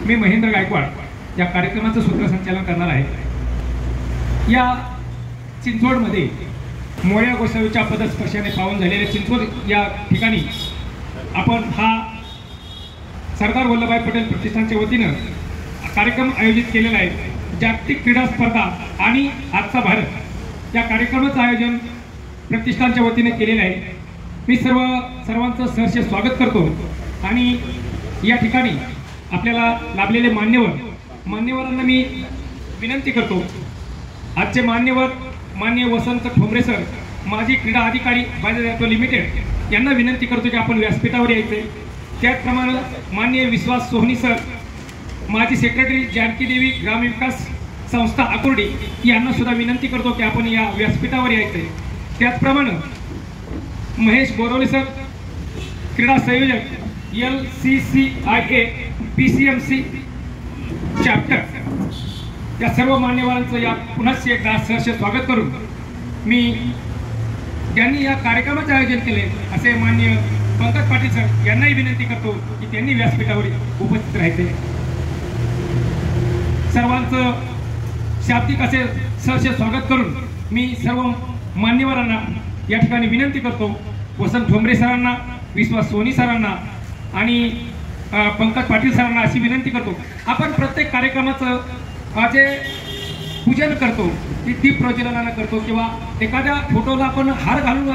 मी महेंद्र गायकवाड या कार्यक्रमाचं सूत्रसंचालन करणार आहे। या चिंचवडमध्ये मोळ्या गोसावीच्या पदस्पर्शाने पावन झालेल्या चिंचवड या ठिकाणी आपण हा सरदार वल्लभभाई पटेल प्रतिष्ठानच्या वतीनं कार्यक्रम आयोजित केलेला आहे। जागतिक क्रीडा स्पर्धा आणि आजचा भारत या कार्यक्रमाचं आयोजन प्रतिष्ठानच्या वतीने केलेलं आहे। मी सर्वांचं सहर्ष स्वागत करतो आणि या ठिकाणी आपल्याला लाभलेले मान्यवरांना मी विनंती करतो। आजचे मान्यवर माननीय वसंत ठोंबरे सर, माजी क्रीडा अधिकारी बाजारत्व लिमिटेड यांना विनंती करतो की आपण व्यासपीठावर यायचे। त्याचप्रमाणे माननीय विश्वास सोहनी सर, माजी सेक्रेटरी जानकी देवी ग्रामविकास संस्था आकुर्डी यांना सुद्धा विनंती करतो की आपण या व्यासपीठावर यायचे। त्याचप्रमाणे महेश बोरवले सर, क्रीडा संयोजक LCCIA PCMC चॅप्टर, या सर्व मान्यवरांचं या पुन्हा एकदा सहर्ष स्वागत करून मी ज्यांनी या कार्यक्रमाचे आयोजन केले असे माननीय पंकज पाटील सर यांनाही विनंती करतो की त्यांनी व्यासपीठावर उपस्थित राहायचे। सर्वांचं शाब्दिक असे सहर्ष स्वागत करून मी सर्व मान्यवरांना या ठिकाणी विनंती करतो, वसंत ठोंबरे सरांना, विश्वास सोनी सरांना आणि पंकज पाटील सरांना अशी विनंती करतो, आपण प्रत्येक कार्यक्रमाचं जे पूजन करतो ते दीप प्रज्वलनानं करतो किंवा एखाद्या फोटोला आपण हार घालून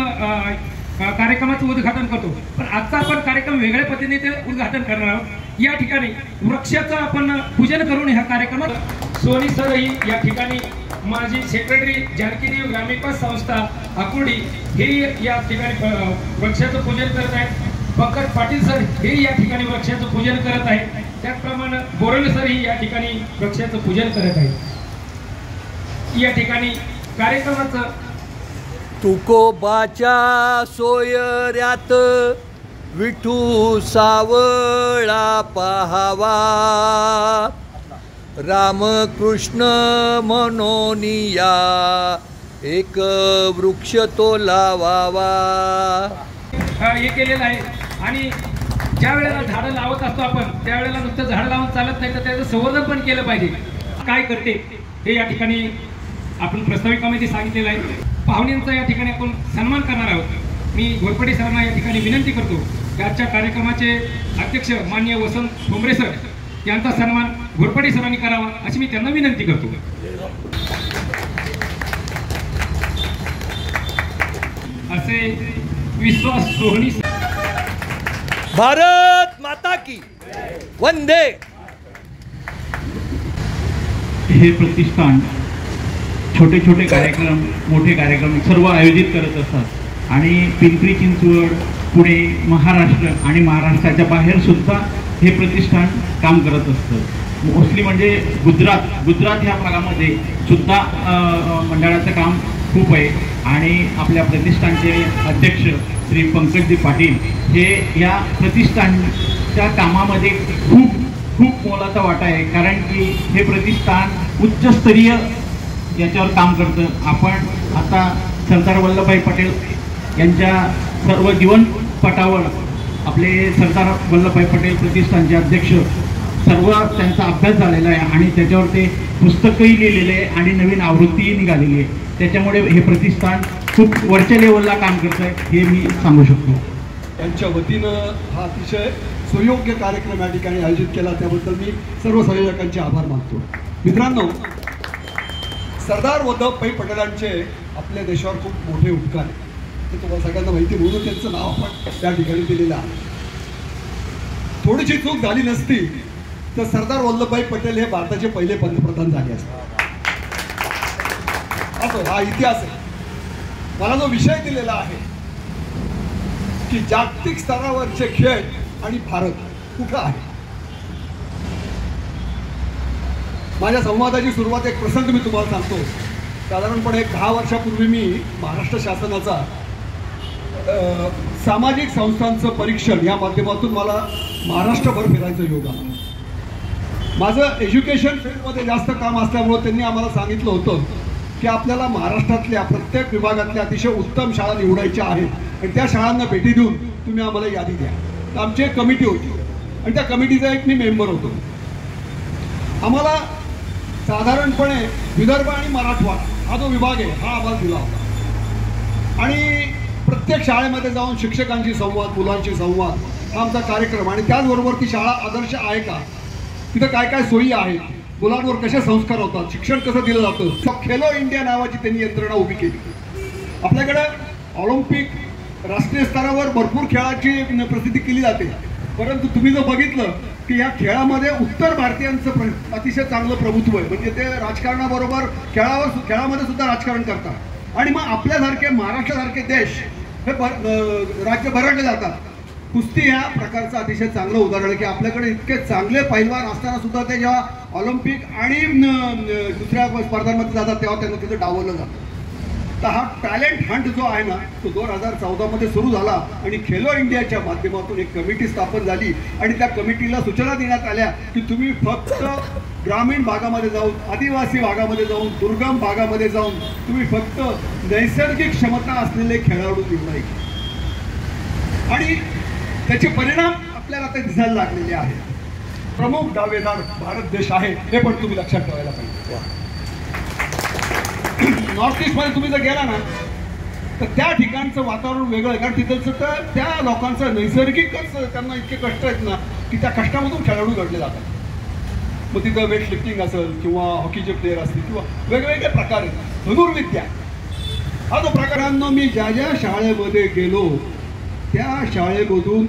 कार्यक्रमाचं उद्घाटन करतो, पण आजचा आपण कार्यक्रम वेगळ्या पद्धतीने ते उद्घाटन करणार आहोत। या ठिकाणी वृक्षाचं आपण पूजन करून ह्या कार्यक्रमात सोनी सरही या ठिकाणी, माजी सेक्रेटरी जानकी देवी ग्रामविकास संस्था आकुर्डी हे या ठिकाणी वृक्षाचं पूजन करत आहेत। पंकज पाटील सर हे या ठिकाणी वृक्षाचं पूजन करत आहेत। त्याचप्रमाणे बोरवले सर ही या ठिकाणी वृक्षाचं पूजन करत आहेत। या ठिकाणी कार्यक्रमाचं तुकोबाच्या सोयऱ्यात विठू सावळा पहावा, रामकृष्ण मनोनिया एक वृक्ष तो लावावा हे केलेलं आहे। आणि ज्या वेळेला झाडं लावत असतो आपण त्यावेळेला नुसतं झाडं लावून चालत नाही, तर त्याचं संवर्धन पण केलं पाहिजे। काय करते हे या ठिकाणी आपण प्रस्ताविकामध्ये सांगितलेलं आहे। पाहुण्यांचा या ठिकाणी आपण सन्मान करणार आहोत। मी घोरपडे सरांना या ठिकाणी विनंती करतो की आजच्या कार्यक्रमाचे अध्यक्ष माननीय वसंत ठोंबरे सर यांचा सन्मान घोरपडे सरांनी करावा अशी मी त्यांना विनंती करतो। असे विश्वास सोहनी। भारत माता की वंदे। हे प्रतिष्ठान छोटे छोटे कार्यक्रम, मोठे कार्यक्रम सर्व आयोजित करत असतात आणि पिंपरी चिंचवड, पुणे, महाराष्ट्र आणि महाराष्ट्राच्या बाहेर सुद्धा हे प्रतिष्ठान काम करत असतं। मोस्टली म्हणजे गुजरात ह्या भागामध्ये सुद्धा मंडळाचं काम खूप आहे आणि आपल्या प्रतिष्ठानचे अध्यक्ष श्री पंकजजी पाटील हे या प्रतिष्ठानच्या कामामध्ये खूप मोलाचा वाटा आहे, कारण की हे प्रतिष्ठान उच्चस्तरीय याच्यावर काम करतं। आपण आता सरदार वल्लभभाई पटेल यांच्या सर्व जीवनपटावर आपले सरदार वल्लभभाई पटेल प्रतिष्ठानचे अध्यक्ष सर्व त्यांचा अभ्यास झालेला आहे आणि त्याच्यावर ते पुस्तकही लिहिलेले आहे आणि नवीन आवृत्तीही निघालेली आहे। त्याच्यामुळे हे प्रतिष्ठान खूप वरच्या लेवलला काम करतं आहे हे मी सांगू शकतो। त्यांच्या वतीनं हा अतिशय सुयोग्य कार्यक्रम या ठिकाणी आयोजित केला, त्याबद्दल मी सर्व संयोजकांचे आभार मानतो। मित्रांनो, सरदार वल्लभभाई पटेलांचे आपल्या देशावर खूप मोठे उपकार आहेत, ते तुम्हाला सगळ्यांना माहिती, म्हणून त्यांचं नाव आपण त्या ठिकाणी दिलेलं आहे। थोडीशी चूक झाली नसती तर सरदार वल्लभभाई पटेल हे भारताचे पहिले पंतप्रधान झाले असते। असो हा इतिहास आहे। मला जो विषय दिलेला आहे की जागतिक स्तरावरचे खेळ आणि भारत कुठं आहे, माझ्या संवादाची सुरुवात एक प्रसंग मी तुम्हाला सांगतो। साधारणपणे 10 वर्षापूर्वी मी महाराष्ट्र शासनाचा सामाजिक संस्थांचं परीक्षण या माध्यमातून मला महाराष्ट्रभर फिरायचं योग आला। माझं एज्युकेशन फील्डमध्ये जास्त काम असल्यामुळे त्यांनी आम्हाला सांगितलं होतं की आपल्याला महाराष्ट्रातल्या प्रत्येक विभागातल्या अतिशय उत्तम शाळा निवडायच्या आहेत आणि त्या शाळांना भेटी देऊन तुम्ही आम्हाला यादी द्या। तर आमची एक कमिटी होती आणि त्या कमिटीचा एक मी मेंबर होतो। आम्हाला साधारणपणे विदर्भ आणि मराठवाडा हा जो विभाग आहे हा आम्हाला दिला होता आणि प्रत्येक शाळेमध्ये जाऊन शिक्षकांशी संवाद, मुलांशी संवाद हा आमचा कार्यक्रम आणि त्याचबरोबर ती शाळा आदर्श आहे का, तिथं काय काय सोयी आहेत, मुलांवर कसे संस्कार होतात, शिक्षण कसं दिलं जातं. खेलो इंडिया नावाची त्यांनी यंत्रणा उभी केली. आपल्याकडं ऑलिम्पिक राष्ट्रीय स्तरावर भरपूर खेळाची प्रसिद्धी केली जाते, परंतु तुम्ही जर बघितलं की या खेळामध्ये उत्तर भारतीयांचं अतिशय चांगलं प्रभुत्व आहे. म्हणजे ते राजकारणाबरोबर खेळामध्ये सुद्धा राजकारण करतात आणि मग आपल्यासारखे महाराष्ट्रासारखे देश हे राज्य भरडले जातात. कुस्ती ह्या प्रकारचं अतिशय चांगलं उदाहरण आहे की आपल्याकडे इतके चांगले पैलवान असताना सुद्धा ते जेव्हा ऑलिम्पिक आणि दुसऱ्या स्पर्धांमध्ये जातात तेव्हा त्यांना तिथं डावललं जातं. तर हा टॅलेंट हंट जो आहे ना तो 2014 मध्ये सुरू झाला आणि खेलो इंडियाच्या माध्यमातून एक कमिटी स्थापन झाली आणि त्या कमिटीला सूचना देण्यात आल्या की तुम्ही फक्त ग्रामीण भागामध्ये जाऊन, आदिवासी भागामध्ये जाऊन, दुर्गम भागामध्ये जाऊन तुम्ही फक्त नैसर्गिक क्षमता असलेले खेळाडू निवडायचे आणि त्याचे परिणाम आपल्याला आता दिसायला लागलेले आहेत. प्रमुख दावेदार भारत देश आहे हे पण तुम्ही लक्षात ठेवायला पाहिजे. नॉर्थ ईस्टमध्ये तुम्ही जर गेला ना तर त्या ठिकाणचं वातावरण वेगळं आहे, कारण तिथलचं तर त्या लोकांचं नैसर्गिकच त्यांना इतके कष्ट आहेत ना की त्या कष्टामधून खेळाडू घडले जातात. मग तिथं वेट लिफ्टिंग असेल किंवा हॉकीचे प्लेयर असतील किंवा वेगवेगळे प्रकार आहेत. धनुर्विद्या हा जो प्रकारांनो मी ज्या ज्या शाळेमध्ये गेलो त्या शाळेमधून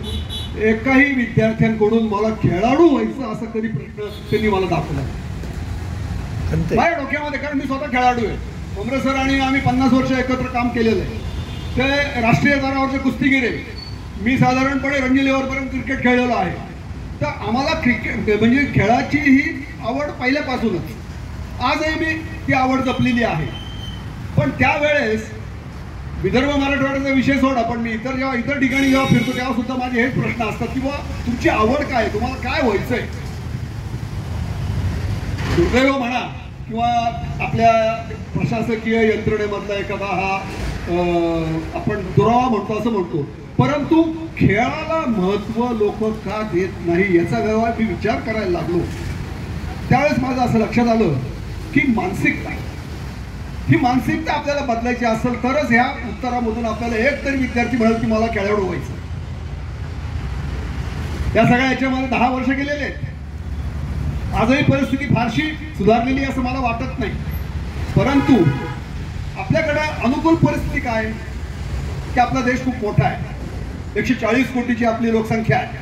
एकाही विद्यार्थ्यांकडून मला खेळाडू व्हायचं असं कधी प्रश्न त्यांनी मला दाखवला माझ्या डोक्यामध्ये, कारण मी स्वतः खेळाडू आहे. कोमरे सर आणि आम्ही 50 वर्ष एकत्र काम केलेलं आहे. ते राष्ट्रीय स्तरावरचे कुस्तीगीर आहे. मी साधारणपणे रणजी लेवलपर्यंत क्रिकेट खेळलेलो आहे. तर आम्हाला क्रिकेट म्हणजे खेळाची ही आवड पहिल्यापासूनच, आजही मी ती आवड जपलेली आहे. पण त्यावेळेस विदर्भ मराठवाड्याचा विषय सोडा, पण मी इतर ठिकाणी जेव्हा फिरतो तेव्हा सुद्धा माझे हेच प्रश्न असतात की बुवा तुमची आवड काय, तुम्हाला काय व्हायचंय. दुर्दैव म्हणा किंवा आपल्या प्रशासकीय यंत्रणेमधला एखादा हा आपण दुरावा म्हणतो असं म्हणतो, परंतु खेळाला महत्त्व लोक का देत नाही याचा जेव्हा मी विचार करायला लागलो त्यावेळेस माझं असं लक्षात आलं की ही मानसिकता आपल्याला बदलायची असेल तरच ह्या उत्तरामधून आपल्याला एक तरी विद्यार्थी मिळेल की मला खेळाडू व्हायचं. या सगळ्या याच्यामध्ये 10 वर्ष गेलेले आहेत. आजही परिस्थिती फारशी सुधारलेली असं मला वाटत नाही, परंतु आपल्याकडे अनुकूल परिस्थिती काय की आपला देश खूप मोठा आहे. 140 कोटीची आपली लोकसंख्या आहे.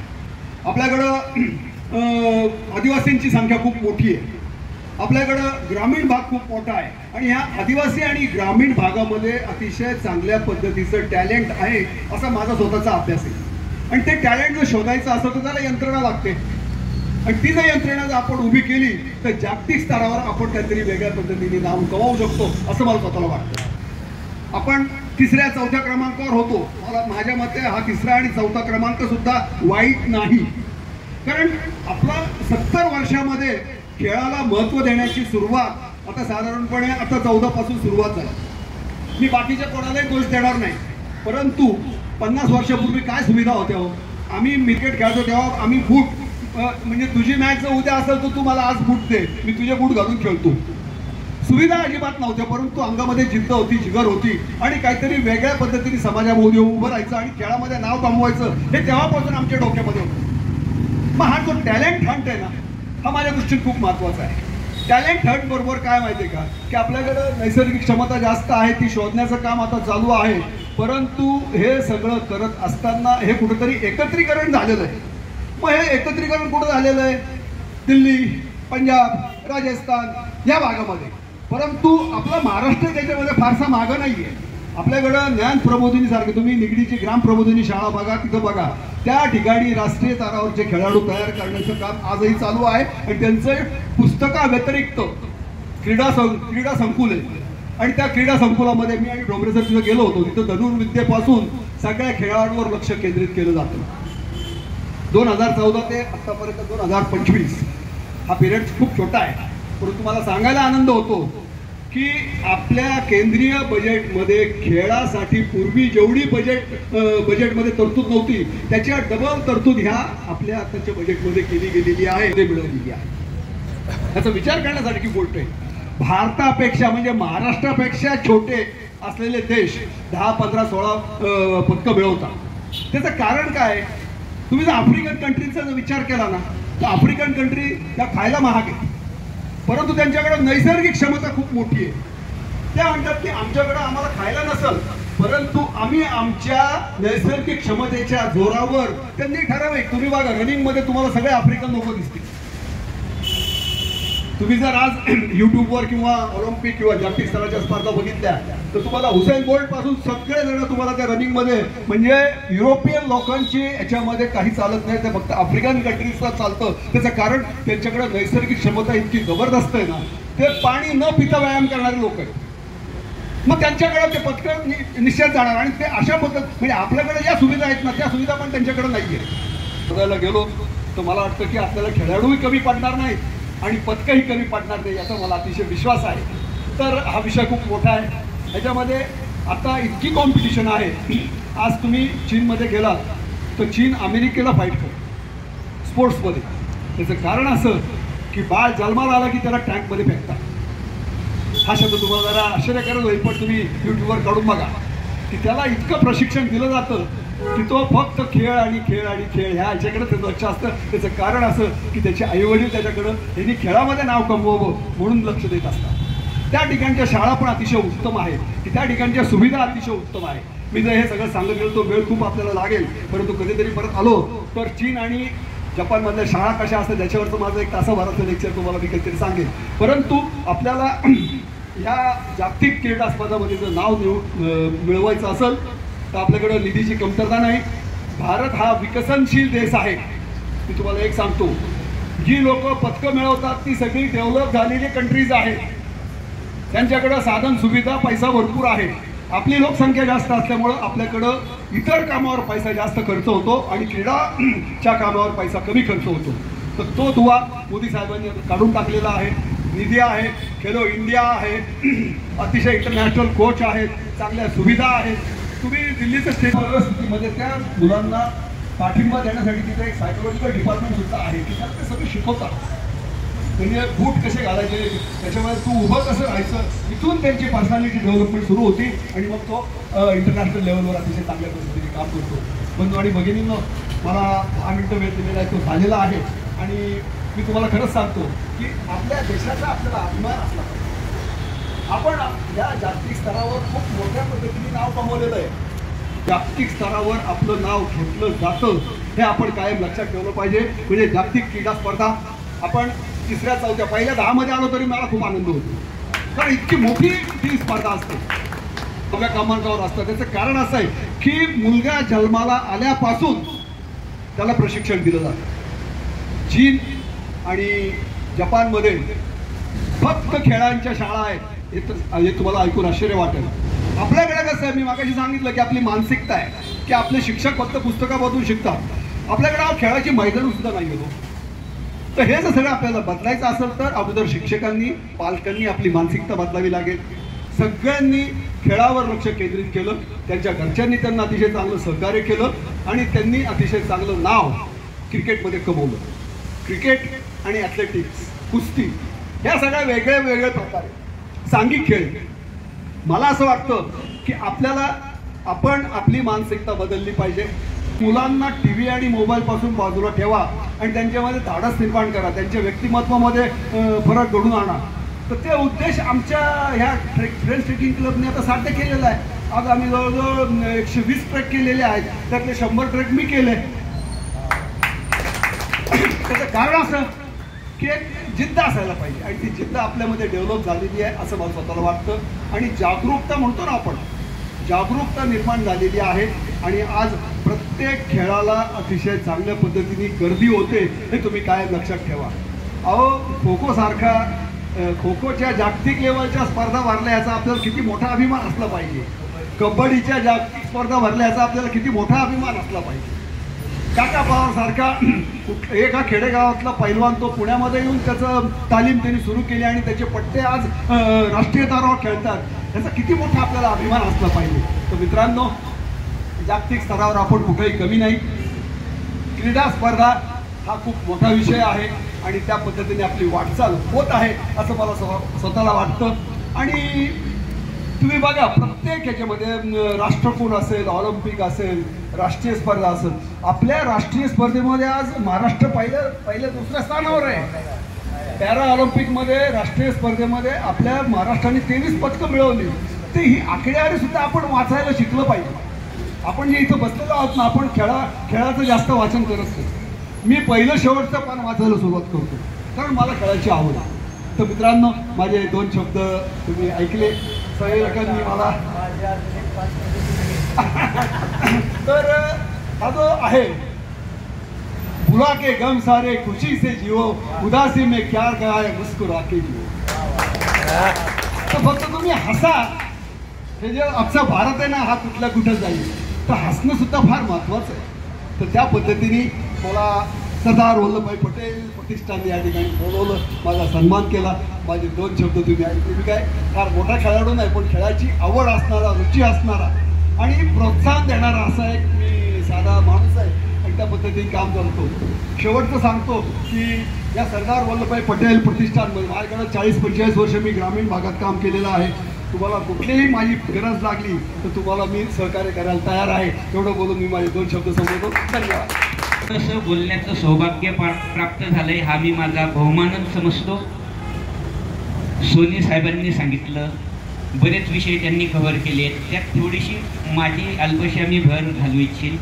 आपल्याकडं आदिवासींची संख्या खूप मोठी आहे. आपल्याकडं ग्रामीण भाग खूप मोठा आहे आणि ह्या आदिवासी आणि ग्रामीण भागामध्ये अतिशय चांगल्या पद्धतीचं टॅलेंट आहे असा माझा स्वतःचा अभ्यास आहे. आणि ते टॅलेंट जर शोधायचं असेल तर त्याला यंत्रणा लागते आणि ती जर यंत्रणा जर आपण उभी केली तर जागतिक स्तरावर आपण काहीतरी वेगळ्या पद्धतीने नाव कमावू शकतो असं मला स्वतःला वाटतं. आपण 3ऱ्या 4थ्या क्रमांकावर होतो. माझ्या मते हा 3रा आणि 4था क्रमांक सुद्धा वाईट नाही, कारण आपला 70 वर्षामध्ये खेळाला महत्त्व देण्याची सुरुवात आता साधारणपणे आता 14 पासून सुरुवात झाली. मी बाकीच्या कोणालाही दोष देणार नाही, परंतु 50 वर्षापूर्वी काय सुविधा होत्या हो. आम्ही क्रिकेट खेळतो तेव्हा आम्ही बूट म्हणजे तुझी मॅच जर उद्या असेल तर तू मला आज बूट दे, मी तुझे बूट घालून खेळतो. सुविधा अजिबात नव्हत्या, परंतु अंगामध्ये जिद्द होती, जिगर होती आणि काहीतरी वेगळ्या पद्धतीने समाजामध्ये उभं राहायचं आणि खेळामध्ये नाव कमवायचं हे तेव्हापासून आमच्या डोक्यामध्ये होतं. मग हा जो टॅलेंट हंट आहे ना हा माझ्या दृष्टीने खूप महत्त्वाचा आहे. टॅलेंट हंट बरोबर काय माहिती आहे का की आपल्याकडं नैसर्गिक क्षमता जास्त आहे, ती शोधण्याचं काम आता चालू आहे. परंतु हे सगळं करत असताना हे कुठंतरी एकत्रीकरण झालेलं आहे. मग हे एकत्रीकरण कुठं झालेलं आहे? दिल्ली, पंजाब, राजस्थान या भागामध्ये. परंतु आपला महाराष्ट्र त्याच्यामध्ये फारसा मागं नाही आहे. आपल्याकडं ज्ञान प्रबोधिनीसारखं तुम्ही निगडीची ग्राम प्रबोधिनी शाळा बघा, तिथं बघा त्या ठिकाणी राष्ट्रीय स्तरावरचे खेळाडू तयार करण्याचं काम आजही चालू आहे आणि त्यांचं पुस्तकाव्यतिरिक्त क्रीडा संकुल आहे. आणि त्या क्रीडा संकुलामध्ये मी आणि डोंगरे सर तिथं गेलो होतो. तिथं धनुर्विद्येपासून सगळ्या खेळाडूंवर लक्ष केंद्रित केलं जातं. 2014 ते आत्तापर्यंत 2025 हा पिरियड खूप छोटा आहे, परंतु मला सांगायला आनंद होतो की आपल्या केंद्रीय बजेटमध्ये खेळासाठी पूर्वी जेवढी बजेटमध्ये तरतूद नव्हती त्याच्या डबल तरतूद ह्या आपल्या आताच्या बजेटमध्ये केली गेलेली आहे, ते मिळवलेली आहे. याचा विचार करण्यासाठी बोलतोय. भारतापेक्षा म्हणजे महाराष्ट्रापेक्षा छोटे असलेले देश 10, 15, 16 पदकं मिळवतात. त्याचं कारण काय? तुम्ही जर आफ्रिकन कंट्रीचा जर विचार केला ना तर आफ्रिकन कंट्री त्या खायला महाग आहे, परंतु त्यांच्याकडे नैसर्गिक क्षमता खूप मोठी आहे. त्या म्हणतात की आमच्याकडे आम्हाला खायला नसेल, परंतु आम्ही आमच्या नैसर्गिक क्षमतेच्या जोरावर त्यांनी ठरावे. तुम्ही बघा रनिंगमध्ये तुम्हाला सगळे आफ्रिकन लोक दिसतील. तुम्ही जर आज युट्यूबवर किंवा ऑलिम्पिक किंवा जागतिक स्तराच्या स्पर्धा बघितल्या तर तुम्हाला हुसेन बोल्ट पासून सगळे जण तुम्हाला त्या रनिंगमध्ये, म्हणजे युरोपियन लोकांची याच्यामध्ये काही चालत नाही, ते फक्त आफ्रिकन कंट्रीजला चालतं. त्याचं कारण त्यांच्याकडे नैसर्गिक क्षमता इतकी जबरदस्त आहे ना, ते पाणी न पिता व्यायाम करणारे लोक आहेत. मग त्यांच्याकडे ते पदकं निश्चित जाणार. आणि ते अशा पद्धत म्हणजे आपल्याकडे ज्या सुविधा आहेत ना त्या सुविधा पण त्यांच्याकडे नाही आहे. बघायला गेलो तर मला वाटतं की आपल्याला खेळाडूही कमी पडणार नाही आणि पदकंही कमी पडणार नाही याचा मला अतिशय विश्वास आहे. तर हा विषय खूप मोठा आहे. ह्याच्यामध्ये आता इतकी कॉम्पिटिशन आहे. आज तुम्ही चीनमध्ये गेलात तर चीन अमेरिकेला फाईट करतो स्पोर्ट्समध्ये. त्याचं कारण असं की बाळ जन्माला आला की त्याला टँकमध्ये फेकतात. हा शब्द तुम्हाला जरा आश्चर्यकारक होईल, पण तुम्ही युट्यूबवर काढून बघा की त्याला इतकं प्रशिक्षण दिलं जातं की तो फक्त खेळ आणि खेळ आणि खेळ ह्या याच्याकडे त्याचं लक्ष असतं. त्याचं कारण असं की त्याचे आईवडील त्याच्याकडं त्यांनी खेळामध्ये नाव कमवावं म्हणून लक्ष देत असतात. त्या ठिकाणच्या शाळा पण अतिशय उत्तम आहेत की त्या ठिकाणच्या सुविधा अतिशय उत्तम आहे. मी जर हे सगळं सांगत गेलो तो वेळ खूप आपल्याला लागेल, परंतु कधीतरी परत आलो तर चीन आणि जपानमधल्या शाळा कशा असतात त्याच्यावरचं माझं 1 तासाभराचं लेक्चर तुम्हाला मी काहीतरी सांगेन. परंतु आपल्याला ह्या जागतिक क्रीडा स्पर्धामध्ये जर नाव मिळवायचं असेल तर आपल्याकडं निधीची कमतरता नाही. भारत हा विकसनशील देश आहे. मी तुम्हाला एक सांगतो, जी लोक पदकं मिळवतात ती सगळी डेव्हलप झालेली कंट्रीज आहेत. त्यांच्याकडं साधन सुविधा पैसा भरपूर आहे. आपली लोकसंख्या जास्त असल्यामुळं आपल्याकडं इतर कामावर पैसा जास्त खर्च होतो आणि क्रीडाच्या कामावर पैसा कमी खर्च होतो. तर तो दुवा मोदी साहेबांनी काढून टाकलेला आहे. निधी आहे, खेलो इंडिया आहे, अतिशय इंटरनॅशनल कोच आहेत, चांगल्या सुविधा आहेत. तुम्ही दिल्लीच्या स्टेट युनिव्हर्सिटीमध्ये त्या मुलांना पाठिंबा देण्यासाठी तिथे एक सायकोलॉजिकल डिपार्टमेंट सुद्धा आहे की त्यात ते सगळं शिकवतात. म्हणजे बूट कसे घालायचे, त्याच्यामध्ये तू उभं कसं राहायचं, इथून त्यांची पर्सनॅलिटी डेव्हलपमेंट सुरू होती आणि मग तो इंटरनॅशनल लेवलवर अतिशय चांगल्या पद्धतीने काम करतो. बंधू आणि भगिनींनो, मला 10 मिनिटं वेळ दिलेला आहे, तो झालेला आहे. आणि मी तुम्हाला खरंच सांगतो की आपल्या देशाचा आपल्याला अभिमान असला पाहिजे. आपण या जागतिक स्तरावर खूप मोठ्या पद्धतीने नाव कमवलेलं आहे. जागतिक स्तरावर आपलं नाव घेतलं जातं हे आपण कायम लक्षात ठेवलं पाहिजे. म्हणजे जागतिक क्रीडा स्पर्धा आपण 3ऱ्या 4थ्या पहिल्या 10 मध्ये आलो तरी मला खूप आनंद होतो, कारण इतकी मोठी ती स्पर्धा असते, सगळ्या क्रमांकावर असतं. त्याचं कारण असं आहे की मुलगा जन्माला आल्यापासून त्याला प्रशिक्षण दिलं जातं. चीन आणि जपानमध्ये फक्त खेळांच्या शाळा आहेत. हे तुम्हाला ऐकून आश्चर्य वाटेल. आपल्याकडे कसं आहे, मी मागाशी सांगितलं की आपली मानसिकता आहे की आपले शिक्षक फक्त पुस्तकामधून शिकतात. आपल्याकडे खेळाची मैदानं सुद्धा नाही होतो. तर हे जर सगळं आपल्याला बदलायचं असेल तर अगोदर शिक्षकांनी, पालकांनी आपली मानसिकता बदलावी लागेल. सगळ्यांनी खेळावर लक्ष केंद्रित केलं, त्यांच्या घरच्यांनी त्यांना अतिशय चांगलं सहकार्य केलं आणि त्यांनी अतिशय चांगलं नाव क्रिकेटमध्ये कमवलं. क्रिकेट आणि ॲथलेटिक्स, कुस्ती ह्या सगळ्या वेगळ्या वेगळ्या प्रकारे सांघिक खेळ. मला असं वाटतं की आपण आपली मानसिकता बदलली पाहिजे. मुलांना टीव्ही आणि मोबाईलपासून बाजूला ठेवा आणि त्यांच्यामध्ये धाडस निर्माण करा, त्यांच्या व्यक्तिमत्वामध्ये फरक घडून आणा. तर ते उद्देश आमच्या ह्या फ्रेंड्स ट्रेकिंग क्लबने आता साध्य केलेला आहे. आज आम्ही जवळजवळ 120 ट्रेक केलेले आहेत, त्यातले 100 ट्रेक मी केले. त्याचं कारण असं की एक जिद्द असायला पाहिजे आणि ती जिद्द आपल्यामध्ये डेव्हलप झालेली आहे असं मला स्वतःला वाटतं. आणि जागरूकता म्हणतो ना आपण, जागरूकता निर्माण झालेली आहे आणि आज प्रत्येक खेळाला अतिशय चांगल्या पद्धतीने गर्दी होते हे तुम्ही कायम लक्षात ठेवा. अहो, खो खोच्या जागतिक लेवलच्या स्पर्धा भरल्या याचा आपल्याला किती मोठा अभिमान असला पाहिजे. कबड्डीच्या जागतिक स्पर्धा भरल्या याचा आपल्याला किती मोठा अभिमान असला पाहिजे. काका पवार सारखा एका खेडेगावातला पैलवान तो पुण्यामध्ये येऊन त्याचं तालीम त्यांनी सुरू केली आणि त्याचे पट्टे आज राष्ट्रीय स्तरावर खेळतात. याचा किती मोठा आपल्याला अभिमान असला पाहिजे. तर मित्रांनो, जागतिक स्तरावर आपण कुठेही कमी नाही. क्रीडा स्पर्धा हा खूप मोठा विषय आहे. आणि त्या पद्धतीने आपली वाटचाल होत आहे असं मला स्वतःला वाटतं. आणि तुम्ही बघा प्रत्येक ह्याच्यामध्ये राष्ट्रकुल असेल, ऑलिम्पिक असेल, राष्ट्रीय स्पर्धा असेल, आपल्या राष्ट्रीय स्पर्धेमध्ये आज महाराष्ट्र पहिल्या दुसऱ्या स्थानावर आहे. पॅरा ऑलिम्पिकमध्ये राष्ट्रीय स्पर्धेमध्ये आपल्या महाराष्ट्राने 23 पदकं मिळवली. ते ही आकडेवारी सुद्धा आपण वाचायला शिकलं पाहिजे. आपण जे इथं बसलेलो आहोत ना, आपण खेळाचं जास्त वाचन करत नाही. मी पहिलं शेवटचं पान वाचायला सुरुवात करतो कारण मला खेळायची आवड आहे. तर मित्रांनो, माझे 2 शब्द तुम्ही ऐकले. संयोजकांनी मला तर हा जो आहे, भुला के गम सारे खुशी से जियो, उदासी में क्या गया मुस्कुरा के जियो. तर फक्त तुम्ही हसा. हे जे आमचा भारत आहे ना, हा कुठं जाईल, तर हसणं सुद्धा फार महत्त्वाचं आहे. तर त्या पद्धतीने मला सरदार वल्लभभाई पटेल प्रतिष्ठानने या ठिकाणी बोलवलं, माझा सन्मान केला. माझे 2 शब्द तुम्ही ऐकले. मी काय फार मोठा खेळाडू नाही, पण खेळाची आवड असणारा, रुची असणारा आणि प्रोत्साहन देणारा असा एक मी साधा माणूस आहे आणि त्या पद्धतीने काम करतो. शेवटचं सांगतो की या सरदार वल्लभभाई पटेल प्रतिष्ठानमध्ये माझ्याकडे 40-45 वर्ष मी ग्रामीण भागात काम केलेलं आहे. तुम्हाला कुठलीही माझी गरज लागली तर तुम्हाला मी सहकार्य करायला तयार आहे. एवढं बोलून मी माझे 2 शब्द संपवतो. धन्यवाद. तसं बोलण्याचं सौभाग्य प्राप्त झालंय हा मी माझा बहुमानच समजतो. सोनी साहेबांनी सांगितलं, बरेच विषय त्यांनी कव्हर केले. त्यात थोडीशी माझी अल्पशा मी भर घालू इच्छिन.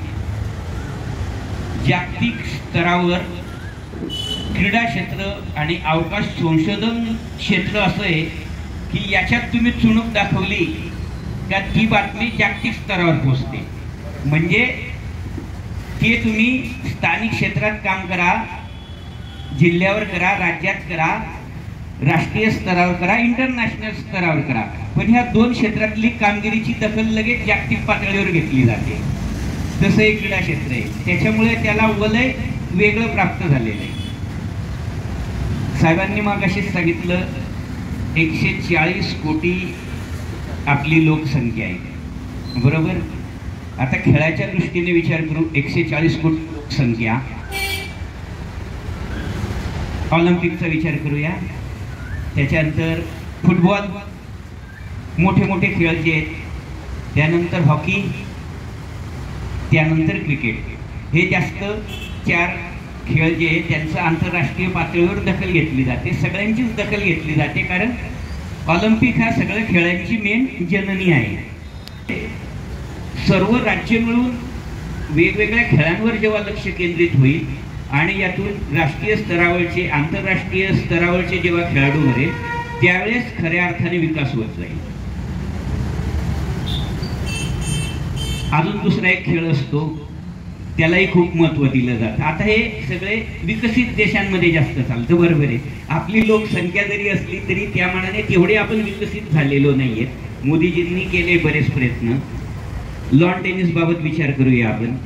जागतिक स्तरावर क्रीडा क्षेत्र आणि अवकाश संशोधन क्षेत्र असं आहे की याच्यात तुम्ही चुणूक दाखवली का ती बातमी जागतिक स्तरावर पोहोचते. म्हणजे ते तुम्ही स्थानिक क्षेत्रात काम करा, जिल्ह्यावर करा, राज्यात करा, राष्ट्रीय स्तरावर करा, इंटरनॅशनल स्तरावर करा, पण ह्या 2 क्षेत्रातली कामगिरीची दखल लगेच जागतिक पातळीवर घेतली जाते. तसं एक क्रीडा क्षेत्र आहे, त्याच्यामुळे त्याला वलय वेगळं प्राप्त झालेलं आहे. साहेबांनी मागाशीच सांगितलं 140 कोटी आपली लोकसंख्या आहे, बरोबर. आता खेळाच्या दृष्टीने विचार करू. 140 कोटी लोकसंख्या. ऑलिम्पिकचा विचार करूया. त्याच्यानंतर फुटबॉल, मोठे मोठे खेळ जे आहेत, त्यानंतर हॉकी, त्यानंतर क्रिकेट. हे जास्त 4 खेळ जे आहेत त्यांचं आंतरराष्ट्रीय पातळीवर दखल घेतली जाते. सगळ्यांचीच दखल घेतली जाते कारण ऑलिम्पिक हा सगळ्या खेळांची मेन जननी आहे. सर्व राज्य मिळून वेगवेगळ्या खेळांवर जेव्हा लक्ष केंद्रित होईल आणि यातून राष्ट्रीय स्तरावरचे, आंतरराष्ट्रीय स्तरावरचे जेव्हा खेळाडू भरेल त्यावेळेस खऱ्या अर्थाने विकास होत जाईल. अजून दुसरा एक खेळ असतो, त्यालाही खूप महत्त्व दिलं जातं. आता हे सगळे विकसित देशांमध्ये जास्त चालतं, बरोबर आहे. आपली लोकसंख्या जरी असली तरी त्या मानाने तेवढे आपण विकसित झालेलो नाहीये. मोदीजींनी केले बरेच प्रयत्न. लॉन टेनिस बाबत विचार करूया आपण.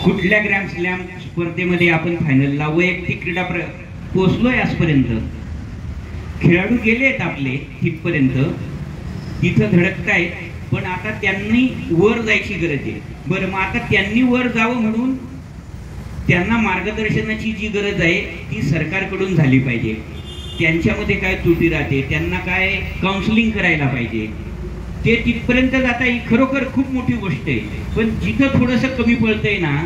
कुठल्या ग्रँड स्लॅम स्पर्धेमध्ये आपण फायनलला वैयक्तिक क्रीडा पोहोचलोय आजपर्यंत. खेळाडू गेलेत आपले तिथपर्यंत, तिथं धडकतायत, पण आता त्यांनी वर जायची गरज आहे. बरं, मग आता त्यांनी वर जावं म्हणून त्यांना मार्गदर्शनाची जी गरज आहे ती सरकारकडून झाली पाहिजे. त्यांच्यामध्ये काय त्रुटी राहते, त्यांना काय काउन्सिलिंग करायला पाहिजे. ते तिथपर्यंत जाता ही खरोखर खूप मोठी गोष्ट आहे. पण जिथं थोडंसं कमी पडतंय ना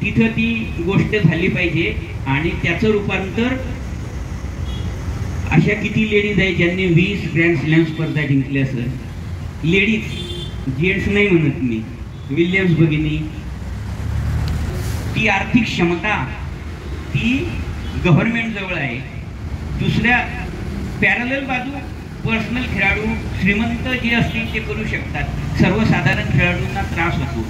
तिथं ती गोष्ट झाली पाहिजे. आणि त्याचं रूपांतर अशा किती लेडीज आहे ज्यांनी 20 ग्रँड स्लॅम स्पर्धा जिंकल्या सर. लेडीज, जेंट्स नाही म्हणत मी. विल्यम्स भगिनी, ती आर्थिक क्षमता ती गव्हर्नमेंट जवळ आहे. दुसऱ्या पॅरलल बाजू पर्सनल खेळाडू श्रीमंत जे असतील ते करू शकतात. सर्वसाधारण खेळाडूंना त्रास होतो.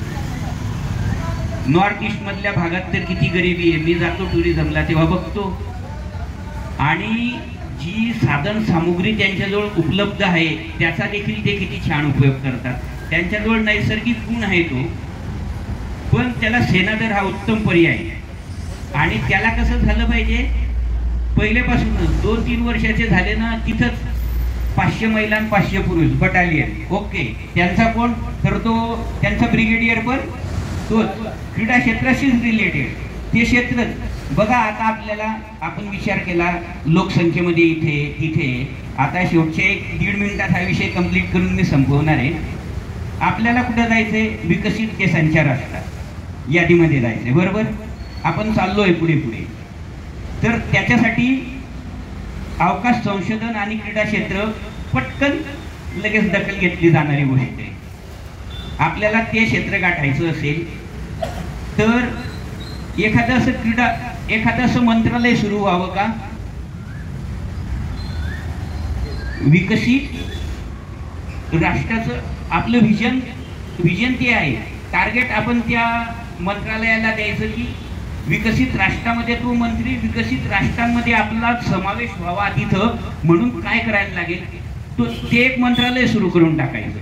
नॉर्थ ईस्ट मधल्या भागात तर किती गरिबी आहे. मी जातो टुरिझमला तेव्हा बघतो. आणि जी साधन सामुग्री त्यांच्याजवळ उपलब्ध आहे त्याचा देखील ते किती छान उपयोग करतात. त्यांच्याजवळ नैसर्गिक गुण आहे तो, पण त्याला सेनादर हा उत्तम पर्याय. आणि त्याला कसं झालं पाहिजे, पहिल्यापासूनच 2-3 वर्षाचे झाले ना तिथंच 500 महिला 500 पुरुष बटालियन. ओके, त्यांचा कोण करतो, त्यांचा ब्रिगेडियर पण तोच, क्रीडा क्षेत्राशीच रिलेटेड ते क्षेत्र. बघा आता आपल्याला आपण विचार केला लोकसंख्येमध्ये इथे तिथे, आता शेवटचे 1.5 मिनिटात हा विषय कंप्लीट करून मी संपवणार आहे. आपल्याला कुठं जायचंय? विकसित देशांच्या राष्ट्रात यादीमध्ये जायचंय, बरोबर. आपण चाललोय पुढे पुढे. तर त्याच्यासाठी अवकाश संशोधन आणि क्रीडा क्षेत्र पटकन लगेच दखल घेतली जाणारी गोष्ट आहे. आपल्याला ते क्षेत्र गाठायचं असेल तर एखादं असं मंत्रालय सुरू व्हावं का? विकसित राष्ट्राचं आपलं विजन ते आहे. टार्गेट आपण त्या मंत्रालयाला द्यायचं की विकसित राष्ट्रामध्ये तो मंत्री, विकसित राष्ट्रांमध्ये आपला समावेश व्हावा तिथं. म्हणून काय करायला लागेल? ते एक मंत्रालय सुरू करून टाकायचं.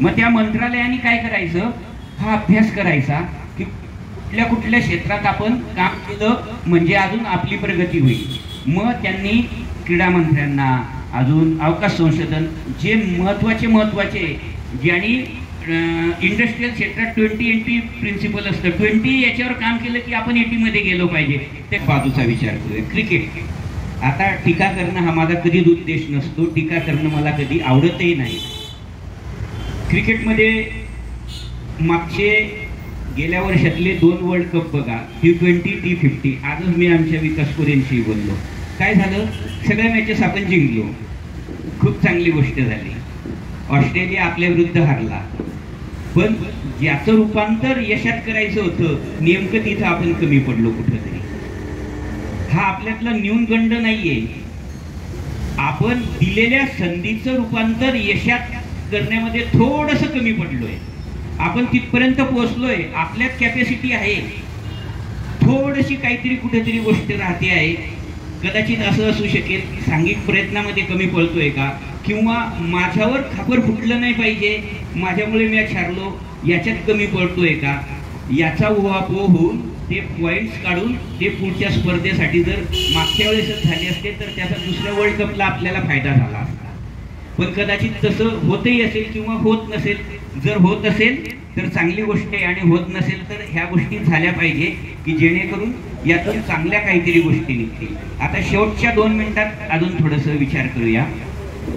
मग त्या मंत्रालयाने काय करायचं? हा अभ्यास करायचा की कुठल्या क्षेत्रात आपण काम केलं म्हणजे अजून आपली प्रगती होईल. मग त्यांनी क्रीडा मंत्र्यांना, अजून अवकाश संशोधन, जे महत्वाचे ज्यांनी इंडस्ट्रियल क्षेत्रात 20-80 प्रिन्सिपल असतं, 20 याच्यावर काम केलं की आपण 80 मध्ये गेलो पाहिजे. त्या बाजूचा विचार करूया. क्रिकेट. आता टीका करणं हा माझा कधीच उद्देश नसतो, टीका करणं मला कधी आवडतही नाही. क्रिकेटमध्ये मागचे गेल्या वर्षातले 2 वर्ल्ड कप बघा, T20, T50. आजच मी आमच्या विकास कोरेंशी बोललो. काय झालं? सगळ्या मॅचेस आपण जिंकलो, खूप चांगली गोष्ट झाली. ऑस्ट्रेलिया आपल्या विरुद्ध हारला, पण ज्याचं रूपांतर यशात करायचं होतं नेमकं तिथं आपण कमी पडलो कुठंतरी. हा आपल्यातला न्यूनगंड नाहीये. आपण दिलेल्या संधीचं रूपांतर यशात करण्यामध्ये थोडंसं कमी पडलोय. आपण तिथपर्यंत पोहोचलोय, आपल्यात कॅपॅसिटी आहे, थोडीशी काहीतरी कुठेतरी गोष्ट राहते आहे. कदाचित असं असू शकेल की सांघिक प्रयत्नामध्ये कमी पडतोय का, किंवा माझ्यावर खापर फुटलं नाही पाहिजे, माझ्यामुळे मॅच हारलो याच्यात कमी पडतोय का, याचा उहापोह होऊन ते पॉईंट्स काढून ते पुढच्या स्पर्धेसाठी जर मागच्या वेळेसच झाले असते तर त्याचा दुसऱ्या वर्ल्ड कपला आपल्याला फायदा झाला असता. पण कदाचित तसं होतही असेल किंवा होत नसेल. जर होत असेल तर चांगली गोष्ट आहे, आणि होत नसेल तर ह्या गोष्टी झाल्या पाहिजे की जेणेकरून यातून चांगल्या काहीतरी गोष्टी निघतील. आता शेवटच्या 2 मिनिटात अजून थोडंसं विचार करूया.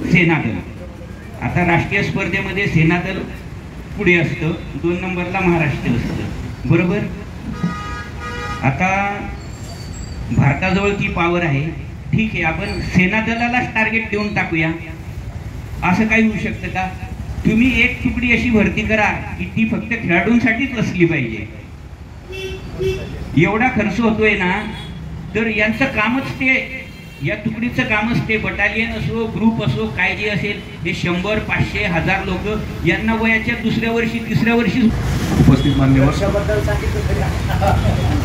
सेनादल. आता राष्ट्रीय स्पर्धेमध्ये सेनादल पुढे असतं, 2 नंबरला महाराष्ट्र असतं, बरोबर. आता भारताजवळ ती पॉवर आहे, ठीक आहे, आपण सेनादलालाच टार्गेट देऊन टाकूया. असं काही होऊ शकतं का? तुम्ही एक तुकडी अशी भरती करा की ती फक्त खेळाडूंसाठीच असली पाहिजे. एवढा खर्च होतोय ना, तर यांचं कामच ते, या तुकडीचं कामच ते, बटालियन असो, ग्रुप असो, काय जे असेल, हे 100, 500, 1000 लोक यांना वयाच्या 2ऱ्या वर्षी 3ऱ्या वर्षी. उपस्थित मान्यवर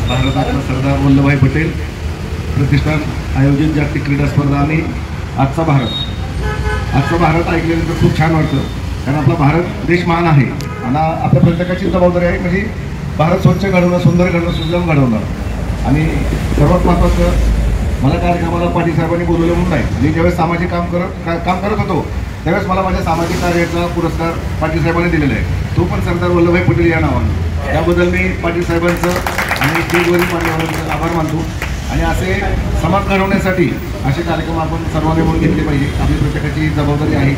भारतातला सरदार वल्लभभाई पटेल प्रतिष्ठान आयोजित जागतिक क्रीडा स्पर्धा आणि आजचा भारत ऐकल्यानंतर खूप छान वाटतं. कारण आपला भारत देश महान आहे आणि आपल्या प्रत्येकाची जबाबदारी आहे, म्हणजे भारत स्वच्छ घडवणं, सुंदर घडवणं, सुजलाम घडवणं. आणि सर्वात महत्त्वाचं, मला कार्यक्रमाला पाटील साहेबांनी बोलवलं म्हणून नाही, मी ज्यावेळेस सामाजिक काम करत होतो त्यावेळेस मला माझ्या सामाजिक कार्याचा पुरस्कार पाटील साहेबांनी दिलेला आहे, तो पण सरदार वल्लभभाई पटेल या नावानं. त्याबद्दल मी पाटील साहेबांचं आणि स्टेजवरील मान्यवरांचं आभार मानतो. आणि असे समाज घडवण्यासाठी असे कार्यक्रम आपण सर्वांनी म्हणून घेतले पाहिजे, आपली प्रत्येकाची जबाबदारी आहे.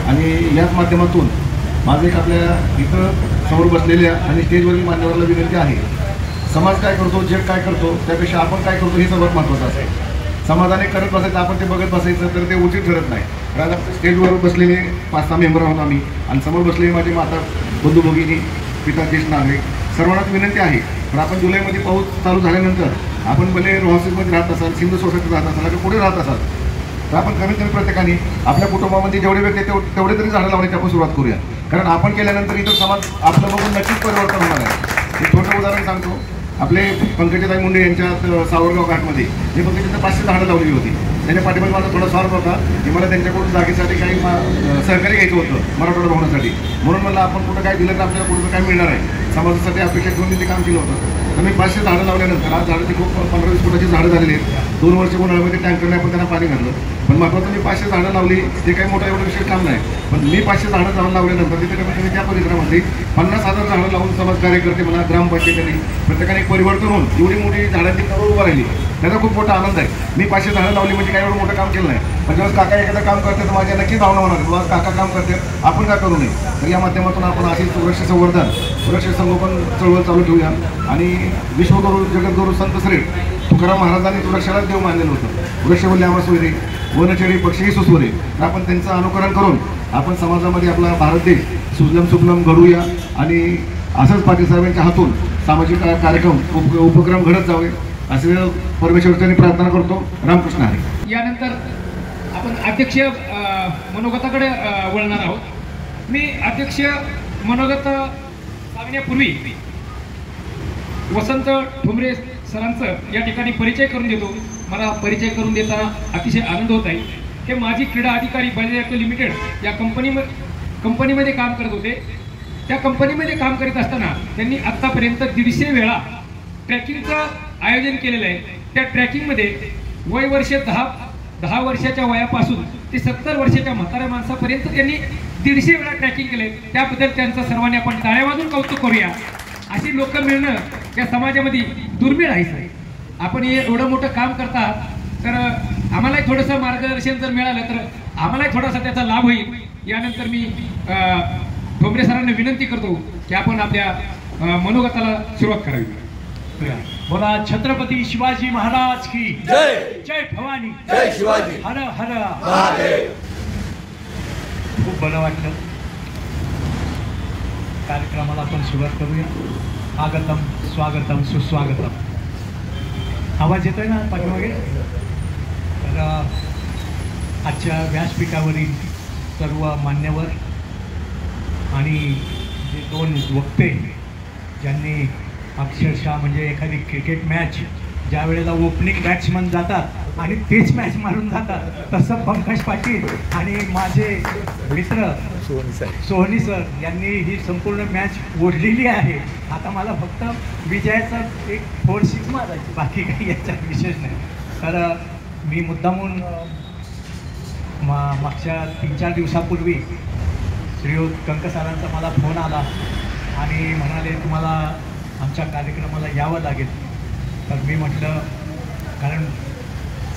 आणि याच माध्यमातून माझं एक आपल्या इथं समोर बसलेल्या आणि स्टेजवरील मान्यवराला विनंती आहे, समाज काय करतो, जग काय करतो, त्यापेक्षा आपण काय करतो हे सर्वात महत्त्वाचं आहे. समाजाने करत बसायचं, आपण ते बघत बसायचं तर ते उचित ठरत नाही. कारण स्टेजवर बसलेले 5-6 मेंबर आहोत आम्ही, आणि समोर बसलेली माझी माता, बंधू भगिनी, पिता ज्येष्ठ नागरिक, सर्वांनाच विनंती आहे. पण आपण जुलैमध्ये पाऊस चालू झाल्यानंतर आपण भले रोहासीमध्ये राहत असाल, सिंधू सोसायटीत राहत असाल, किंवा पुढे राहत असाल, तर आपण कमीत कमी प्रत्येकाने आपल्या कुटुंबामध्ये जेवढे व्यक्ती तेवढे तरी झाडं लावण्याची आपण सुरुवात करूया. कारण आपण केल्यानंतर इतर समाज आपलं बघून नक्कीच परिवर्तन होणार आहे. एक छोटं उदाहरण सांगतो. आपले पंकजाताई मुंडे यांच्या सावरगाव घाटमध्ये जे फक्त तिथं 500 झाडं लावलेली होती. त्याच्या पाठीमागे माझा थोडा स्वार्थ होता की मला त्यांच्याकडून जागेसाठी काही सहकार्य घ्यायचं होतं मराठवाडा भवनासाठी. म्हणून मला आपण कुठं काय दिलं तर आपल्याला कुठं काय मिळणार आहे. समाजासाठी अपेक्षा ठेवून मी ते काम केलं होतं. तर मी 500 झाडं लावल्यानंतर आज झाडं ती खूप 15-20 फुटाची झाडं झालेली आहेत. 2 वर्ष उन्हाळ्यामध्ये टँकरने आपण त्यांना पाणी घातलं. पण महत्त्वाचं मी 500 झाडं लावली, ते काही मोठं एवढं विशेष काम नाही. पण मी 500 झाडं जाऊन लावल्यानंतर तिथे कमीत कमी त्या परिसरामध्ये 50,000 झाडं लावून समाज कार्यकर्ते म्हणा, ग्रामपंचायतीने प्रत्येकाने एक परिवर्तन होऊन एवढी मोठी झाडांची नवर उभं राहिली. त्याचा खूप मोठा आनंद आहे. मी 500 झाडं लावली म्हणजे काही एवढं मोठं काम केलं नाही. पण जेव्हा काका एखादं काम करते तर माझ्या नक्की भावना होणार, जेव्हा काका काम करते आपण का करू नये. तर या माध्यमातून आपण अशी वृक्ष संवर्धन, वृक्ष संगोपन चळवळ चालू ठेवूया. आणि विश्वगुरू जगद्गुरू संत श्री तुकाराम महाराजांनी वृक्षालाच देव मानलेलं होतं. वृक्ष बोलले आम्हा सोयरे, वनचेरी पक्षीही सुसवरे. तर आपण त्यांचं अनुकरण करून आपण समाजामध्ये आपला भारत देश सुजलम सुफलम घडूया. आणि असंच पाटील साहेबांच्या हातून सामाजिक कार्यक्रम उपक्रम घडत जावे असे परमेश्वरांनी प्रार्थना करतो. रामकृष्ण हरी. यानंतर आपण अध्यक्ष मनोगताकडे वळणार आहोत. मी अध्यक्ष मनोगत सांगण्यापूर्वी वसंत ठोंबरे सरांचं या ठिकाणी परिचय करून देतो. मला परिचय करून देताना अतिशय आनंद होत आहे. हे माजी क्रीडा अधिकारी बजाज लिमिटेड या कंपनीमध्ये काम करत होते. त्या कंपनीमध्ये काम करीत असताना त्यांनी आत्तापर्यंत 150 वेळा ट्रॅकिंगचं आयोजन केलेलं आहे. त्या ट्रॅकिंगमध्ये वय वर्ष 10 वर्षाच्या वयापासून ते 70 वर्षाच्या म्हाताऱ्या माणसापर्यंत त्यांनी 150 वेळा ट्रॅकिंग केले. त्याबद्दल त्यांचं सर्वांनी आपण टाळ्या वाजून कौतुक करूया. अशी लोक मिळणं या समाजामध्ये दुर्मिळ आहे. आपण हे एवढं मोठं काम करतात तर आम्हालाही थोडंसं मार्गदर्शन जर मिळालं तर आम्हालाही थोडासा त्याचा लाभ होईल. यानंतर मी ठोंबरे सरांना विनंती करतो की आपण आपल्या मनोगताला सुरुवात करावी. बोला छत्रपती शिवाजी महाराज की जय. जय भवानी, जय शिवाजी. हर हर महादेव. खूप बरं वाटलं. कार्यक्रमाला आपण सुरुवात करूया. आगतम स्वागतम सुस्वागतम. आवाज येतोय ना पाठीमागे? तर आजच्या व्यासपीठावरील सर्व मान्यवर आणि जे 2 वक्ते ज्यांनी अक्षरशः म्हणजे एखादी क्रिकेट मॅच ज्या वेळेला ओपनिंग बॅट्समन जातात आणि तेच मॅच मारून जातात, तसं पंकज पाटील आणि माझे मित्र सोहनी सर यांनी ही संपूर्ण मॅच ओढलेली आहे. आता मला फक्त विजयाचं एक 4-6 मारायची, बाकी काही याचा विशेष नाही. तर मी मुद्दामून मागच्या 3-4 दिवसापूर्वी श्रीयुत कंक सरांचा मला फोन आला आणि म्हणाले तुम्हाला आमच्या कार्यक्रमाला यावं लागेल. तर मी म्हटलं, कारण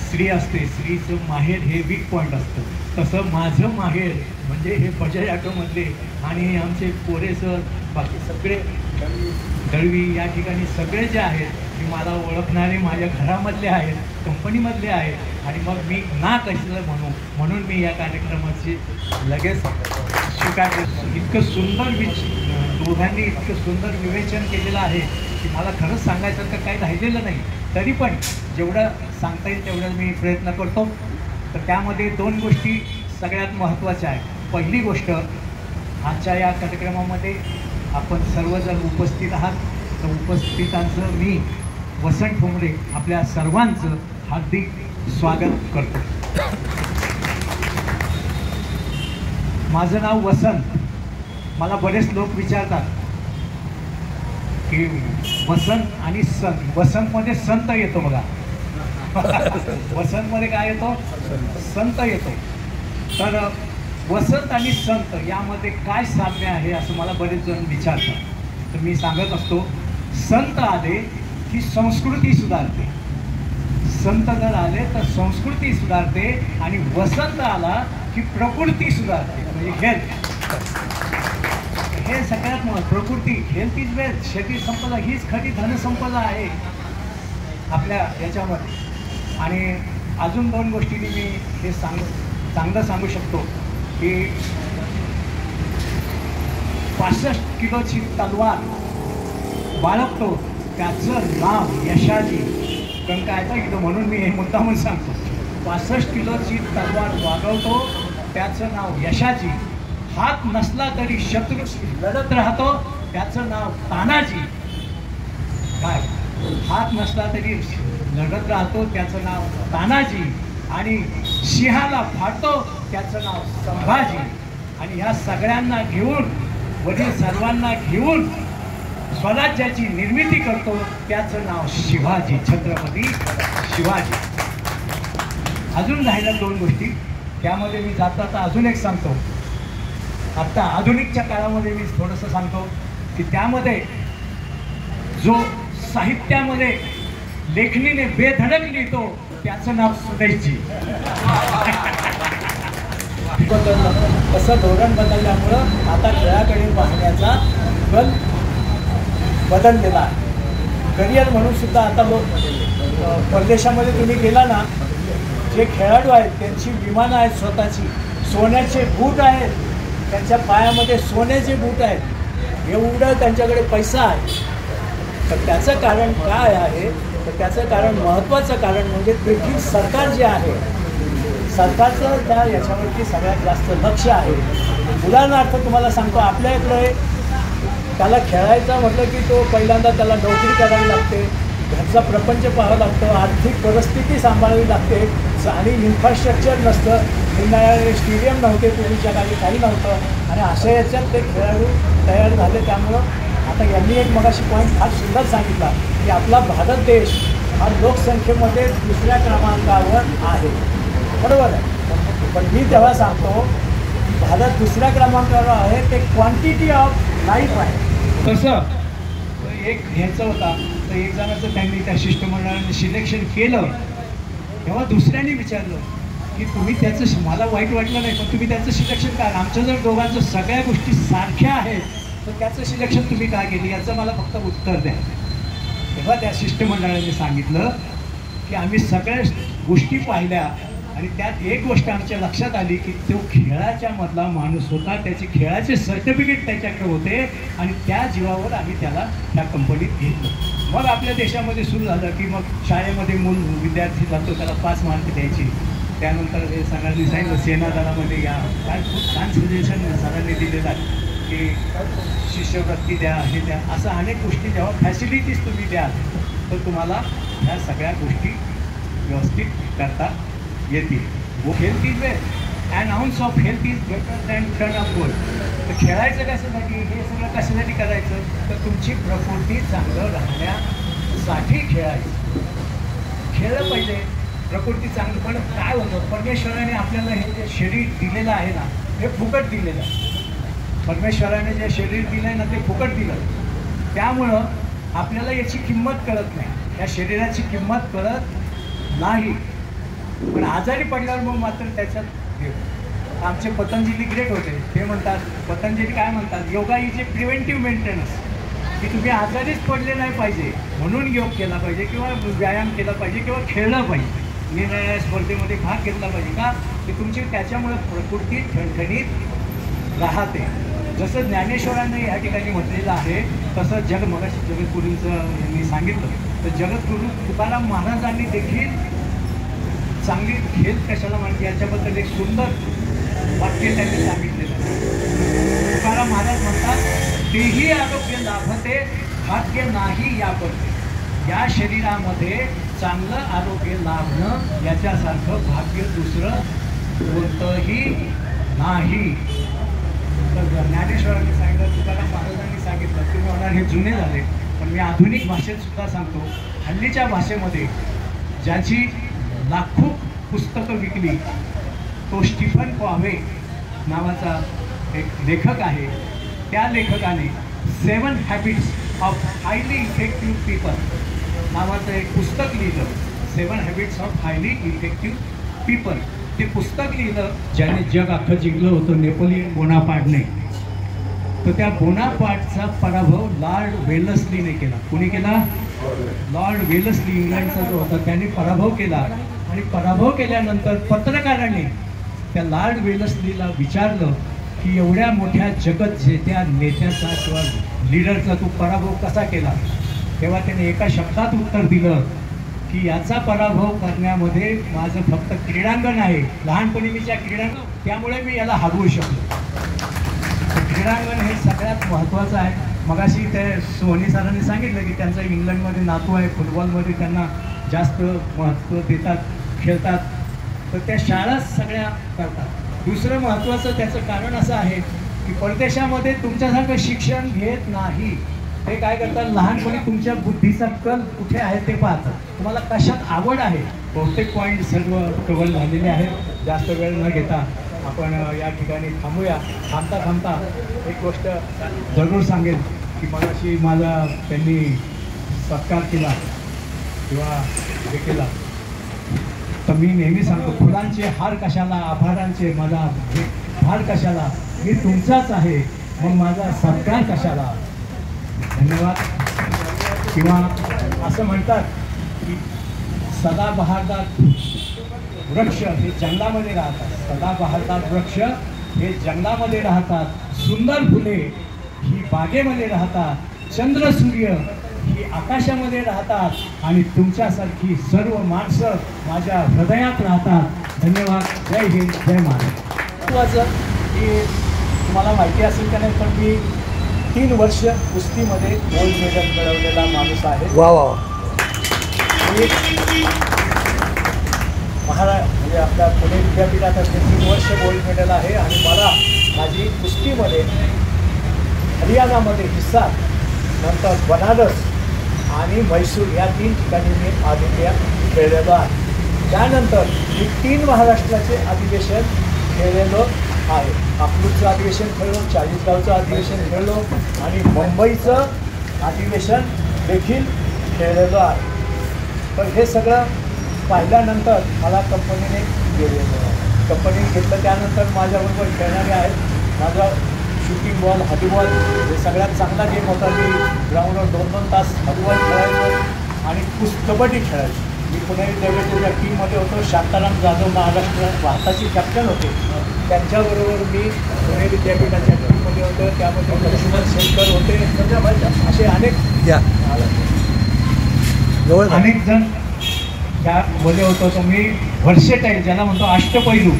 स्त्री असते, स्त्रीचं माहेर हे वीक पॉईंट असतं, तसं माझं माहेर म्हणजे हे बजाज ऑटोमधले आणि आमचे पोरे सर, बाकी सगळे दळवी या ठिकाणी सगळे जे आहेत की मला ओळखणारे माझ्या घरामधले आहेत, कंपनीमधले आहेत. आणि मग मी ना कशाला म्हणून मी या कार्यक्रमाची लगेच स्वीकार करतो. इतकं सुंदर दोघांनी इतकं सुंदर विवेचन केलेलं आहे की मला खरंच सांगायचं तर काही राहिलेलं नाही. तरी पण जेवढं सांगता येईल तेवढं मी प्रयत्न करतो. तर त्यामध्ये 2 गोष्टी सगळ्यात महत्त्वाच्या आहेत. पहिली गोष्ट, आजच्या या कार्यक्रमामध्ये आपण सर्वजण उपस्थित आहात. तर उपस्थितांचं मी वसंत ठोंबरे आपल्या सर्वांचं हार्दिक स्वागत करतो. माझं नाव वसंत. मला बरेच लोक विचारतात की वसंत आणि संत, वसंतमध्ये संत येतो बघा, वसंतमध्ये काय येतो? संत येतो. तर वसंत आणि संत यामध्ये काय साम्य आहे असं मला बरेच जण विचारतात. तर मी सांगत असतो, संत आले की संस्कृती सुधारते, संत जर आले तर संस्कृती सुधारते, आणि वसंत आला की प्रकृती सुधारते, म्हणजे हेल्थ. हे सगळ्यात महत्त्वाचं. प्रकृती, हेल्थ इज वेल्थ. शेती संपदा हीच खरी धनसंपदा आहे आपल्या याच्यामध्ये. आणि अजून 2 गोष्टींनी मी हे चांगलं सांगू शकतो की 65 किलोची तलवार बाळगतो त्याचं नाव यशाजी. कारण काय तर इथं म्हणून मी हे मुद्दामून सांगतो. 65 किलोची तलवार वागवतो त्याचं नाव यशाजी. हात नसला तरी शत्रू लढत राहतो त्याचं नाव तानाजी. काय, हात नसला तरी लढत राहतो त्याचं नाव तानाजी. आणि सिंहाला फाडतो त्याचं नाव संभाजी. आणि ह्या सगळ्यांना घेऊन, वडील सर्वांना घेऊन स्वराज्याची निर्मिती करतो त्याचं नाव शिवाजी, छत्रपती शिवाजी. अजून राहिल्या 2 गोष्टी, त्यामध्ये मी जाता अजून एक सांगतो. आत्ता आधुनिकच्या काळामध्ये मी थोडंसं सांगतो की त्यामध्ये जो साहित्यामध्ये लेखणीने बेधडक लिहितो त्याचं नाव सुरेशजी. तसं धोरण बदलल्यामुळं आता खेळाकडे पाहण्याचा कल बदललेला आहे. करिअर म्हणून सुद्धा आता लोक परदेशामध्ये तुम्ही गेला ना, जे खेळाडू आहेत त्यांची विमानं आहेत स्वतःची, सोन्याचे बूट आहेत, त्यांच्या पायामध्ये सोन्याचे बूट आहेत, एवढं त्यांच्याकडे पैसा आहे. तर त्याचं कारण काय आहे? तर त्याचं कारण, महत्त्वाचं कारण म्हणजे तेथील सरकार जे आहे, सरकारचं त्या याच्यावरती सगळ्यात जास्त लक्ष आहे. उदाहरणार्थ तुम्हाला सांगतो, आपल्याकडे त्याला खेळायचं म्हटलं की तो पहिल्यांदा त्याला नोकरी करावी लागते, घरचा प्रपंच पाहावं लागतं, आर्थिक परिस्थिती सांभाळावी लागते आणि इन्फ्रास्ट्रक्चर नसतं, निरनिराळे स्टेडियम नव्हते पूर्वीच्या काळी, काही नव्हतं. आणि अशा याच्यात ते खेळाडू तयार झाले. त्यामुळं आता यांनी एक मगाशी पॉईंट फार सुंदर सांगितला की आपला भारत देश हा लोकसंख्येमध्ये 2ऱ्या क्रमांकावर आहे, बरोबर आहे. पण मी तेव्हा सांगतो भारत 2ऱ्या क्रमांकावर आहे, ते क्वांटिटी ऑफ लाईफ आहे. तसं एक घ्यायचं होता, तर एक जणाचं त्यांनी त्या शिष्टमंडळाने सिलेक्शन केलं. तेव्हा दुसऱ्याने विचारलं की तुम्ही त्याचं, मला वाईट वाटलं नाही पण तुम्ही त्याचं सिलेक्शन काय, आमच्या जर दोघांचं सगळ्या गोष्टी सारख्या आहेत तर त्याचं सिलेक्शन तुम्ही काय केली, याचं मला फक्त उत्तर द्या. तेव्हा त्या शिष्टमंडळाने सांगितलं की आम्ही सगळ्या गोष्टी पाहिल्या आणि त्यात एक गोष्ट आमच्या लक्षात आली की तो खेळाच्या मधला माणूस होता, त्याचे खेळाचे सर्टिफिकेट त्याच्याकडे होते आणि त्या जीवावर आम्ही त्याला त्या कंपनीत घेतलं. मग आपल्या देशामध्ये सुरू झालं की मग शाळेमध्ये विद्यार्थी जातो, त्याला 5 मार्क द्यायची. त्यानंतर हे सरांनी सांगितलं सेनादलामध्ये या, काय खूप छान सजेशन सरांनी दिलेलं आहे की शिष्यवृत्ती द्या, हे द्या, असं अनेक गोष्टी. जेव्हा फॅसिलिटीज तुम्ही द्याल तर तुम्हाला ह्या सगळ्या गोष्टी व्यवस्थित करता येतील. वो health is wealth and ounce of health is better than ton of gold. तर खेळायचं कशासाठी, हे सगळं कशासाठी करायचं, तर तुमची प्रकृती चांगलं राहण्यासाठी खेळायचं. खेळलं पाहिजे, प्रकृती चांगली. पण काय होतं, परमेश्वराने आपल्याला हे जे शरीर दिलेलं आहे ना, हे फुकट दिलेलं आहे. परमेश्वराने जे शरीर दिलं आहे ना, ते फुकट दिलं. त्यामुळं आपल्याला याची किंमत कळत नाही, या शरीराची किंमत कळत नाही. पण आजारी पडल्यावर मग मात्र त्याच्यात आमचे पतंजली ग्रेट होते. ते म्हणतात, पतंजली काय म्हणतात, yoga is a preventive maintenance, की तुम्ही आजारीच पडले नाही पाहिजे म्हणून योग केला पाहिजे किंवा व्यायाम केला पाहिजे किंवा खेळलं पाहिजे, निरनिराळ्या स्पर्धेमध्ये भाग घेतला पाहिजे. का, की तुमची त्याच्यामुळे प्रकृती ठणठणीत राहते. जसं ज्ञानेश्वरांनी या ठिकाणी म्हटलेलं आहे तसं मगाशी जगद्गुरूंचं यांनी सांगितलं, तर जगद्गुरू तुकाराम महाराजांनी देखील चांगली हेल्थ कशाला म्हणते याच्याबद्दल एक सुंदर वाक्य त्यांनी सांगितलेलं आहे. तुकाराम महाराज म्हणतात, तेही आरोग्य लाभते भाग्य नाही या करते. या शरीरामध्ये चांगलं आरोग्य लाभणं याच्यासारखं भाग्य दुसरं कोणतंही नाही. तर ज्ञानेश्वरांनी सांगितलं, तुकाराम महाराजांनी सांगितलं. तुम्ही म्हणणार हे जुने झाले, पण मी आधुनिक भाषेत सुद्धा सांगतो. हल्लीच्या भाषेमध्ये ज्याची लाखो पुस्तकं विकली तो स्टीफन कॉव्हे नावाचा एक लेखक आहे. त्या लेखकाने 7 habits of highly effective people नावाचं एक पुस्तक लिहिलं. 7 habits of highly effective people. ते पुस्तक लिहिलं ज्याने जग अख्खं जिंकलं होतं, नेपोलियन बोनापार्टने. तर त्या बोनापार्टचा पराभव लॉर्ड वेलस्लीने केला. कोणी केला? लॉर्ड वेलस्ली, इंग्लंडचा जो होता, त्याने पराभव केला. आणि पराभव केल्यानंतर पत्रकारांनी त्या लॉर्ड वेलस्लीला विचारलं की एवढ्या मोठ्या जगज्जेत्या नेत्याचा किंवा लीडरचा तू पराभव कसा केला. तेव्हा त्याने एका शब्दात उत्तर दिलं की याचा पराभव करण्यामध्ये माझं फक्त क्रीडांगण आहे, लहानपणी मी ज्या क्रीडांगण, त्यामुळे मी याला हरवू शकलो. क्रीडांगण हे सगळ्यात महत्त्वाचं आहे. मगाशी ते सोनी सरांनी सांगितलं की त्यांचा इंग्लंडमध्ये नातू आहे, फुटबॉलमध्ये त्यांना जास्त महत्त्व देतात, खेळतात. तर त्या शाळाच सगळ्या करतात. दुसरं महत्त्वाचं त्याचं कारण असं आहे की परदेशामध्ये तुमच्यासारखं शिक्षण घेत नाही. ते काय करतात, लहानपणी तुमच्या बुद्धीचा कल कुठे आहे ते पाहतात, तुम्हाला कशात आवड आहे. बहुतेक पॉईंट सर्व कव्हर झालेले आहेत. जास्त वेळ न घेता आपण या ठिकाणी थांबूया. थांबता एक गोष्ट जरूर सांगेल की मगाशी माझा त्यांनी सत्कार केला किंवा हे केला, तर मी नेहमी सांगतो, फुलांचे हार कशाला, आभारांचे माझा हार कशाला, मी तुमचाच आहे, मग माझा सत्कार कशाला. धन्यवाद. किंवा असं म्हणतात की सदा बहारदार वृक्ष हे जंगलामध्ये राहतात, सदा बहारदार वृक्ष हे जंगलामध्ये राहतात, सुंदर फुले ही बागेमध्ये राहतात, चंद्र सूर्य ही आकाशामध्ये राहतात आणि तुमच्यासारखी सर्व माणसं माझ्या हृदयात राहतात. धन्यवाद. जय हिंद, जय महाराष्ट्र. की तुम्हाला माहिती असेल का नाही, पण मी 3 वर्ष कुस्तीमध्ये गोल्ड मेडल मिळवलेला माणूस आहे. वा वा. म्हणजे आपल्या पुणे विद्यापीठात 3 वर्ष गोल्ड मेडल आहे आणि मला माझी कुस्तीमध्ये हरियाणामध्ये हिसार, नंतर बनारस आणि म्हैसूर या 3 ठिकाणी मी अधिवेशन खेळलेलो आहे. त्यानंतर मी 3 महाराष्ट्राचे अधिवेशन खेळलेलो आहे. अकलूजचं अधिवेशन खेळलो, चाळीसगावचं अधिवेशन खेळलो आणि मुंबईचं अधिवेशन देखील खेळलेलो आहे. पण हे सगळं पाहिल्यानंतर मला कंपनीने कंपनीने घेतलं. त्यानंतर माझ्याबरोबर खेळणारे आहेत. माझा शूटिंग बॉल, हॉलीबॉल हे सगळ्यात चांगला गेम होता. मी ग्राउंडवर 2-2 तास हॉलीबॉल खेळायचो आणि कबड्डी खेळायचो. मी पुणे विद्यापीठाच्या टीममध्ये होतो. शांताराम जाधव महाराष्ट्र भारताचे कॅप्टन होते, त्यांच्याबरोबर मी पुणे विद्यापीठाच्या टीममध्ये होतो. त्यामध्ये लक्ष्मण शेखर होते. असे अनेक जण त्यामध्ये होतो. तर मी व्हर्सेटाईल, ज्याला म्हणतो अष्टपैलू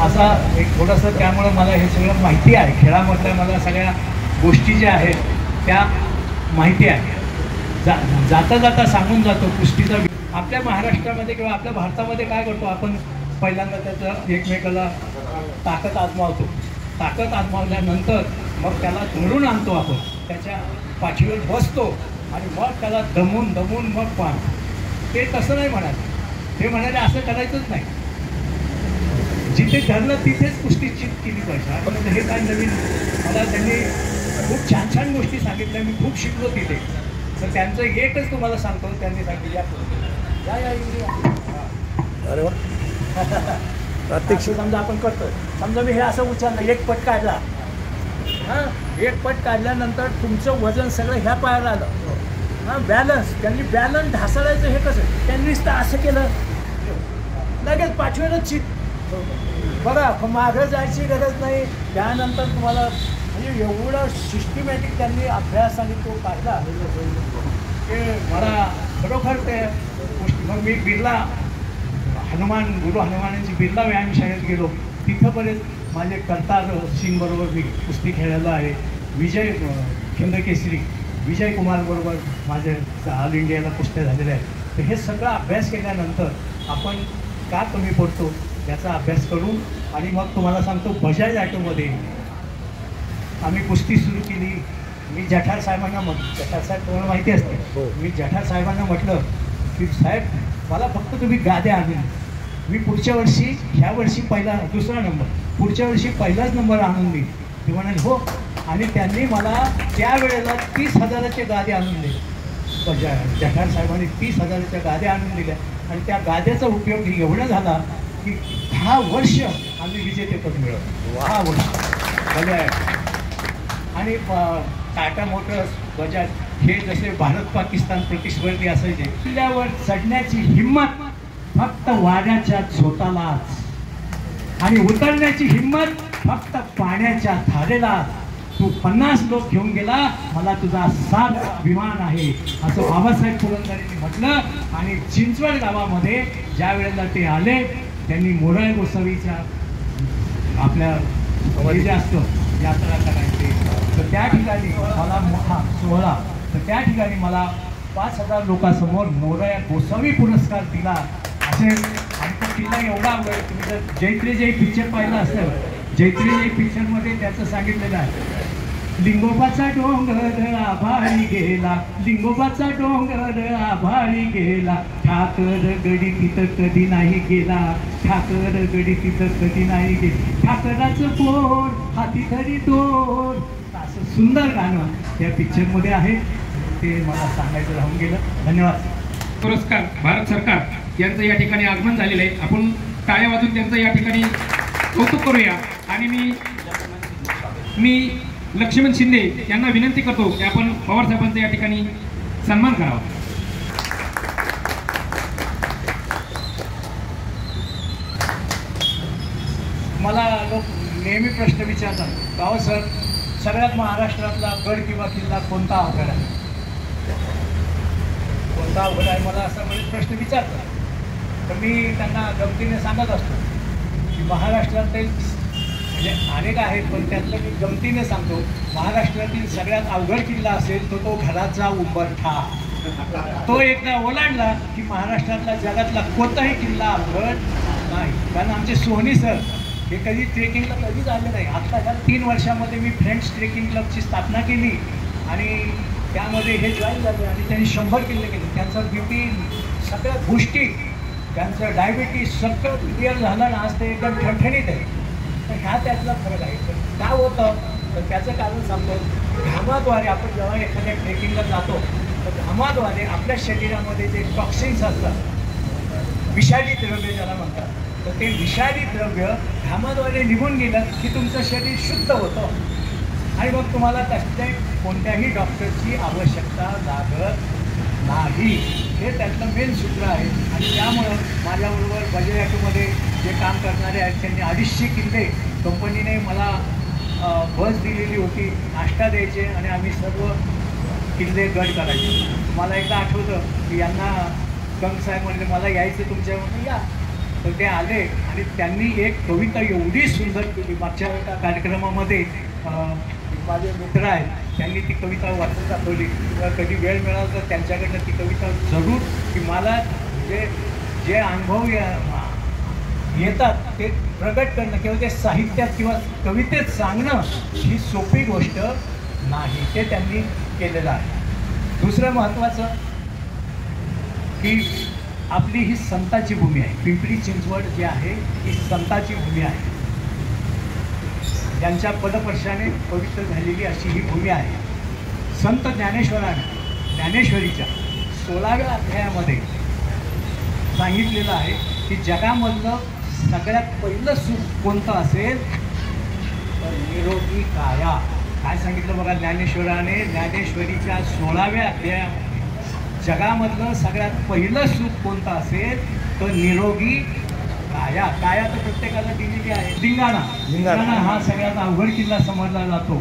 असा एक थोडंसं, त्यामुळं मला हे सगळं माहिती आहे. खेळामधल्या मला सगळ्या गोष्टी ज्या आहेत त्या माहिती आहे. जाता जाता सांगून जातो. कुस्तीचा आपल्या महाराष्ट्रामध्ये किंवा आपल्या भारतामध्ये काय करतो आपण, पहिल्यांदा त्याचं एकमेकाला ताकद आजमावतो. ताकद आजमावल्यानंतर मग त्याला धरून आणतो आपण, त्याच्या पाठीवर बसतो आणि मग त्याला दमून मग पाहतो. ते तसं नाही म्हणाले, ते म्हणाले असं करायचंच नाही. जिथे ठरलं तिथेच कुस्ती चित केली पाहिजे. आपण हे काय नवीन, मला त्यांनी खूप छान छान गोष्टी सांगितल्या, मी खूप शिकलो तिथे. तर त्यांचं एकच तुम्हाला सांगतो, त्यांनी सांगितलं अरे वा. प्रत्यक्ष समजा आपण करतो. समजा मी हे असं उचललं, एक पट काढला, हां, एक पट काढल्यानंतर तुमचं वजन सगळं ह्या पायाला आलं. हां, बॅलन्स, त्यांनी बॅलन्स ढासळायचं हे कसं, त्यांनीच तर असं केलं, लगेच पाठवेलच चित. बघा, मागं जायची गरज नाही. त्यानंतर तुम्हाला म्हणजे एवढं सिस्टमॅटिक त्यांनी अभ्यास आणि तो काढला की मला खरोखर ते गोष्टी. मग मी बिर्ला गुरु हनुमानांची बिर्ला व्यायामशाळेत गेलो. तिथंपर्यंत माझे करतार सिंगबरोबर मी कुस्ती खेळलेलो आहे. विजय खिंदकेसरी विजय कुमारबरोबर माझे ऑल इंडियाला कुस्त्या झालेल्या आहेत. तर हे सगळं अभ्यास केल्यानंतर आपण का कमी पडतो याचा अभ्यास करू. आणि मग तुम्हाला सांगतो, बजाज ऑटोमध्ये आम्ही कुस्ती सुरू केली. मी जठार साहेबांना जठार साहेब तुम्हाला माहिती असते, मी जठार साहेबांना म्हटलं की साहेब मला फक्त तुम्ही गाद्या आणून, मी पुढच्या वर्षी, ह्या वर्षी दुसरा नंबर, पुढच्या वर्षी पहिलाच नंबर आणून देईन. ते म्हणाले हो. आणि त्यांनी मला त्यावेळेला 30,000चे गादे आणून दिले. जठार साहेबांनी 30,000च्या गाद्या आणून दिल्या आणि त्या गाद्याचा उपयोग एवढा झाला की 10 वर्ष आम्ही विजेतेपद मिळवलं. 10 वर्ष भले आहे. आणि टाटा मोटर्स, बजाज हे जसे भारत पाकिस्तान प्रतिस्पर्धी असायचे, किल्ल्यावर चढण्याची हिंमत फक्त वाऱ्याच्या झोतालाच आणि उतरण्याची हिंमत फक्त पाण्याच्या धारेलाच. तू 50 लोक घेऊन गेला, मला तुझा 7 अभिमान आहे, असं बाबासाहेब पुरंदरेंनी म्हटलं. आणि चिंचवड गावामध्ये ज्या वेळेला ते आले, त्यांनी मोराळे गोसावीच्या आपल्या जे असतं यात्रा करायचे, तर त्या ठिकाणी मला मोठा सोहळा, तर त्या ठिकाणी मला 5,000 लोकांसमोर मोराळे गोसावी पुरस्कार दिला असेल. आणि तो किल्ला एवढा आवडेल. तुम्ही जर जैत्री जय पिक्चर पाहिला असेल, जैत्री जय पिक्चरमध्ये त्याचं सांगितलेलं आहे लिंगोबाचा डोंगर आभाळी गेला, लिंगोबाचा डोंगर आभाळी गेला, ठाकर गडी तिथं कधी नाही गेला, ठाकर गडी तिथं कधी नाही गेला, ठाकराचं पोर हाती धरी दोर. असं सुंदर गाणं या पिक्चरमध्ये आहे. ते मला सांगायचं राहून गेलं. धन्यवाद. पुरस्कार भारत सरकार यांचं या ठिकाणी आगमन झालेलं आहे. आपण टाळ्या वाजून त्यांचं या ठिकाणी कौतुक करूया. आणि मी लक्ष्मण शिंदे यांना विनंती करतो की आपण पवार साहेबांचा या ठिकाणी सन्मान करावा. मला लोक नेहमी प्रश्न विचारतात, गाव सर सगळ्यात महाराष्ट्रातला गड किंवा किल्ला कोणता अवघड आहे, कोणता अवघड आहे, मला असं म्हणजे प्रश्न विचारतात. तर मी त्यांना गमतीने सांगत असतो की महाराष्ट्रातले म्हणजे अनेक आहेत, पण त्यातलं मी गमतीने सांगतो, महाराष्ट्रातील सगळ्यात अवघड किल्ला असेल तो घराचा उंबरठा. तो एकदा ओलांडला की महाराष्ट्रातला जगातला कोणताही किल्ला अवघड नाही. कारण आमचे सोहनी सर हे कधी ट्रेकिंगला कधीच आले नाही. आत्ता ह्या 3 वर्षामध्ये मी फ्रेंड्स ट्रेकिंग क्लबची स्थापना केली आणि त्यामध्ये हे जॉईन झाले आणि त्यांनी 100 किल्ले केले. त्यांचं BP सगळ्या गोष्टी, त्यांचं डायबिटीस सगळं क्लिअर झालं ना, आज ते एकदम ठणठणीत आहे. तर ह्या त्यातला फरक आहे. तर काय होतं तर त्याचं कारण सांगतो, घामाद्वारे आपण जेव्हा एखाद्या ट्रेकिंगला जातो तर घामाद्वारे आपल्या शरीरामध्ये जे टॉक्सिन्स असतात, विषारी द्रव्य ज्याला म्हणतात, तर ते विषारी द्रव्य घामाद्वारे निघून गेलं की तुमचं शरीर शुद्ध होतं आणि मग तुम्हाला त्याच्या कोणत्याही डॉक्टरची आवश्यकता लागत नाही. हे त्यातलं मेन सूत्र आहे. आणि त्यामुळं माझ्याबरोबर बजेट ॲटोमध्ये जे काम करणारे आहेत त्यांनी 250 किल्ले कंपनीने मला बस दिलेली होती, नाश्ता द्यायचे आणि आम्ही सर्व किल्ले गड करायचे. मला एकदा आठवतं की यांना कंक साहेब म्हणले मला यायचं तुमच्याकडून, या. तर ते आले आणि त्यांनी एक कविता एवढी सुंदर केली. मागच्या एका कार्यक्रमामध्ये माझे मित्र आहेत त्यांनी ती कविता वाचून दाखवली. कधी वेळ मिळाला तर त्यांच्याकडनं ती कविता जरूर, की मला जे अनुभव येतात ते प्रगट करणं किंवा ते साहित्यात किंवा कवितेत सांगणं ही सोपी गोष्ट नाही. ते त्यांनी केलेलं आहे. दुसरं महत्त्वाचं की आपली ही संताची भूमी आहे. पिंपरी चिंचवड जी आहे ही संताची भूमी आहे. त्यांच्या पदस्पर्शाने पवित्र झालेली अशी ही भूमी आहे. संत ज्ञानेश्वराने ज्ञानेश्वरीच्या 16व्या अध्यायामध्ये सांगितलेलं आहे की जगामधलं सगळ्यात पहिलं सुख कोणतं असेल तर निरोगी काया. काय सांगितलं बघा ज्ञानेश्वराने ज्ञानेश्वरीच्या 16व्या अध्यायामध्ये, जगामधलं सगळ्यात पहिलं सुख कोणतं असेल तर निरोगी काया. काया तर प्रत्येकाला दिलेली आहे. लिंगाणा हा सगळ्यात अवघड किल्ला समजला जातो.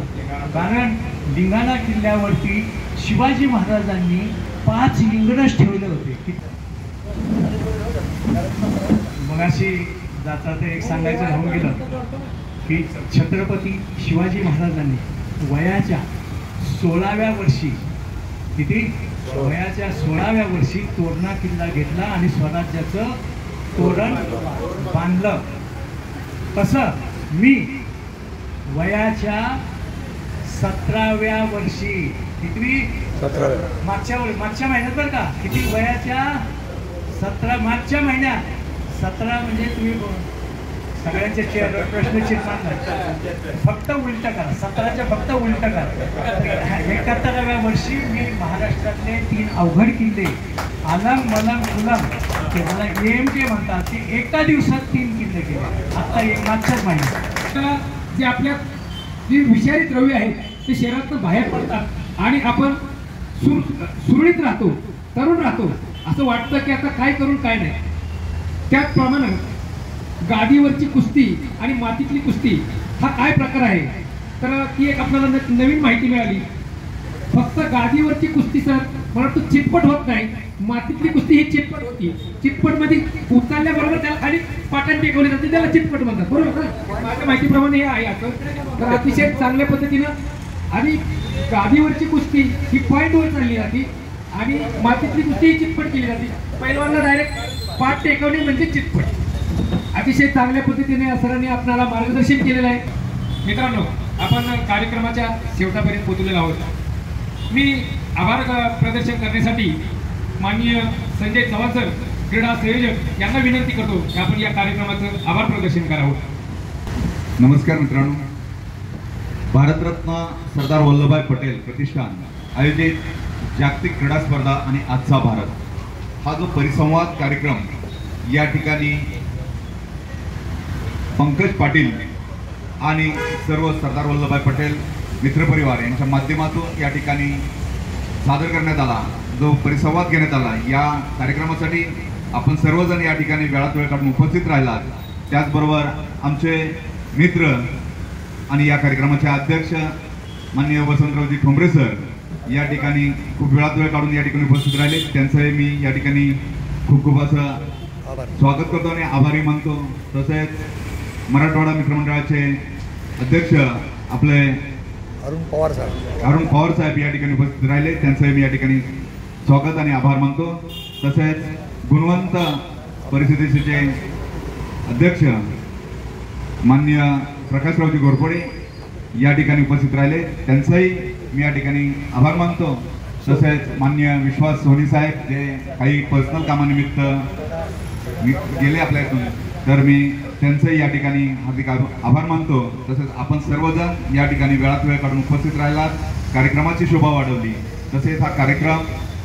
कारण लिंगाणा किल्ल्यावरती शिवाजी महाराजांनी 5 लिंगणच ठेवले होते. मग अशी जाता ते एक सांगायचं राहून गेलं की छत्रपती शिवाजी महाराजांनी वयाच्या 16व्या वर्षी, किती वयाच्या 16व्या वर्षी तोरणा किल्ला घेतला आणि स्वराज्याचं तोरण बांधलं. तसं मी वयाच्या 17व्या वर्षी, किती मागच्या महिन्यात बरं का, किती वयाच्या 17 मागच्या महिन्यात 17 म्हणजे तुम्ही सगळ्यांचे प्रश्नचिन्ह फक्त उलट करा, 17च्या फक्त उलट करा. 71व्या वर्षी मी महाराष्ट्रातले 3 अवघड किल्ले आलम मलम उलम, ते मला AMK म्हणतात, ते एका दिवसात 3 किल्ले केले. आता एक मागच्याच महिन्यात जे आपल्यात जे विषारी द्रव्य आहेत ते शरीरातून बाहेर पडतात आणि आपण सुरळीत राहतो, तरुण राहतो. असं वाटतं की आता काय करून काय नाही. त्याचप्रमाणे गादीवरची कुस्ती आणि मातीतली कुस्ती हा काय प्रकार आहे तर ती एक आपल्याला नवीन माहिती मिळाली. फक्त गादीवरची कुस्ती सर परंतु चितपट होत नाही. मातीतली कुस्ती ही चितपट होती. चितपटमध्ये उचलल्याबरोबर त्याला खाली पाटण टेकवली जाते, त्याला चितपट म्हणतात, बरोबर का? माझ्या माहितीप्रमाणे हे आहे असं. तर अतिशय चांगल्या पद्धतीनं आणि गादीवरची कुस्ती ही पॉईंटवर चालली जाते आणि मातीतली कुस्ती ही चितपट केली जाते. पहिलवानला डायरेक्ट पाठ टेकवणे म्हणजे चितपट. अतिशय चांगल्या पद्धतीने सरांनी आपल्याला मार्गदर्शन केलेलं आहे. मित्रांनो, आपण कार्यक्रमाच्या शेवटापर्यंत पोहोचलेलो आहोत. मी आभार प्रदर्शन करण्यासाठी माननीय संजय चव्हाण सर, क्रीडा संयोजक यांना विनंती करतो की आपण या कार्यक्रमाचं आभार प्रदर्शन करावं. नमस्कार मित्रांनो, भारतरत्न सरदार वल्लभभाई पटेल प्रतिष्ठान आयोजित जागतिक क्रीडा स्पर्धा आणि आजचा भारत हा जो परिसंवाद कार्यक्रम या ठिकाणी पंकज पाटील आणि सर्व सरदार वल्लभभाई पटेल मित्रपरिवार यांच्या माध्यमातून या ठिकाणी सादर करण्यात आला, जो परिसंवाद घेण्यात आला, या कार्यक्रमासाठी आपण सर्वजण या ठिकाणी वेळात वेळ काढून उपस्थित राहिलात. त्याचबरोबर आमचे मित्र आणि या कार्यक्रमाचे अध्यक्ष माननीय वसंतरावजी ठोंबरे सर या ठिकाणी खूप वेळात वेळ काढून या ठिकाणी उपस्थित राहिले. त्यांचंही मी या ठिकाणी खूप खूप असं स्वागत करतो आणि आभारी मानतो. तसेच मराठवाडा मित्रमंडळाचे अध्यक्ष आपले अरुण पवार साहेब या ठिकाणी उपस्थित राहिले. त्यांचंही मी या ठिकाणी स्वागत आणि आभार मानतो. तसेच गुणवंत परिस्थितीचे अध्यक्ष माननीय प्रकाशरावजी घोरपडे या ठिकाणी उपस्थित राहिले. त्यांचाही मी या ठिकाणी आभार मानतो. तसेच माननीय विश्वास सोनी साहेब जे काही पर्सनल कामानिमित्त गेले आपल्या इथून, तर मी त्यांचंही या ठिकाणी हार्दिक आभार मानतो. तसेच आपण सर्वजण या ठिकाणी वेळात वेळ काढून उपस्थित राहिलात, कार्यक्रमाची शोभा वाढवली. तसेच हा कार्यक्रम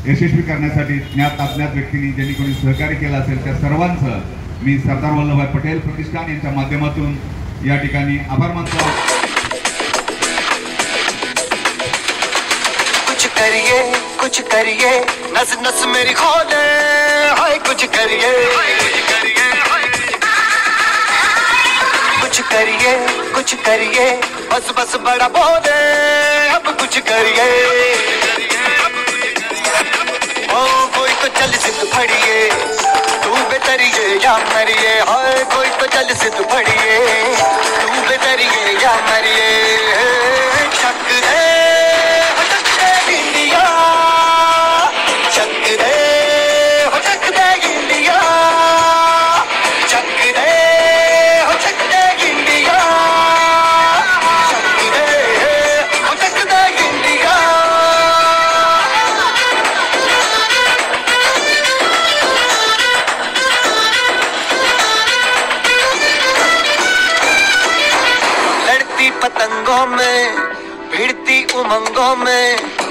यशस्वी करण्यासाठी ज्ञात अज्ञात व्यक्तींनी ज्यांनी कोणी सहकार्य केलं असेल त्या सर्वांचं मी सरदार वल्लभभाई पटेल प्रतिष्ठान यांच्या माध्यमातून या ठिकाणी आभार मानतो. कुछ करिए नस नस मेरी खोले, हाय कुछ करिए कुछ करिए बस बस बड़ा बोले, अब कुछ करिए. ओ कोई तो चल सिद्ध फड़िए, तू बेतरिए या मरिए, हाय कोई तो चल सिद्ध फड़िए, तू बेतरिए या मरिए. शक दे इंडिया, शक दे इंडिया, शक दे इंडिया, शक दे इंडिया. लड़ती पतंगों में, भिड़ती उमंगों में,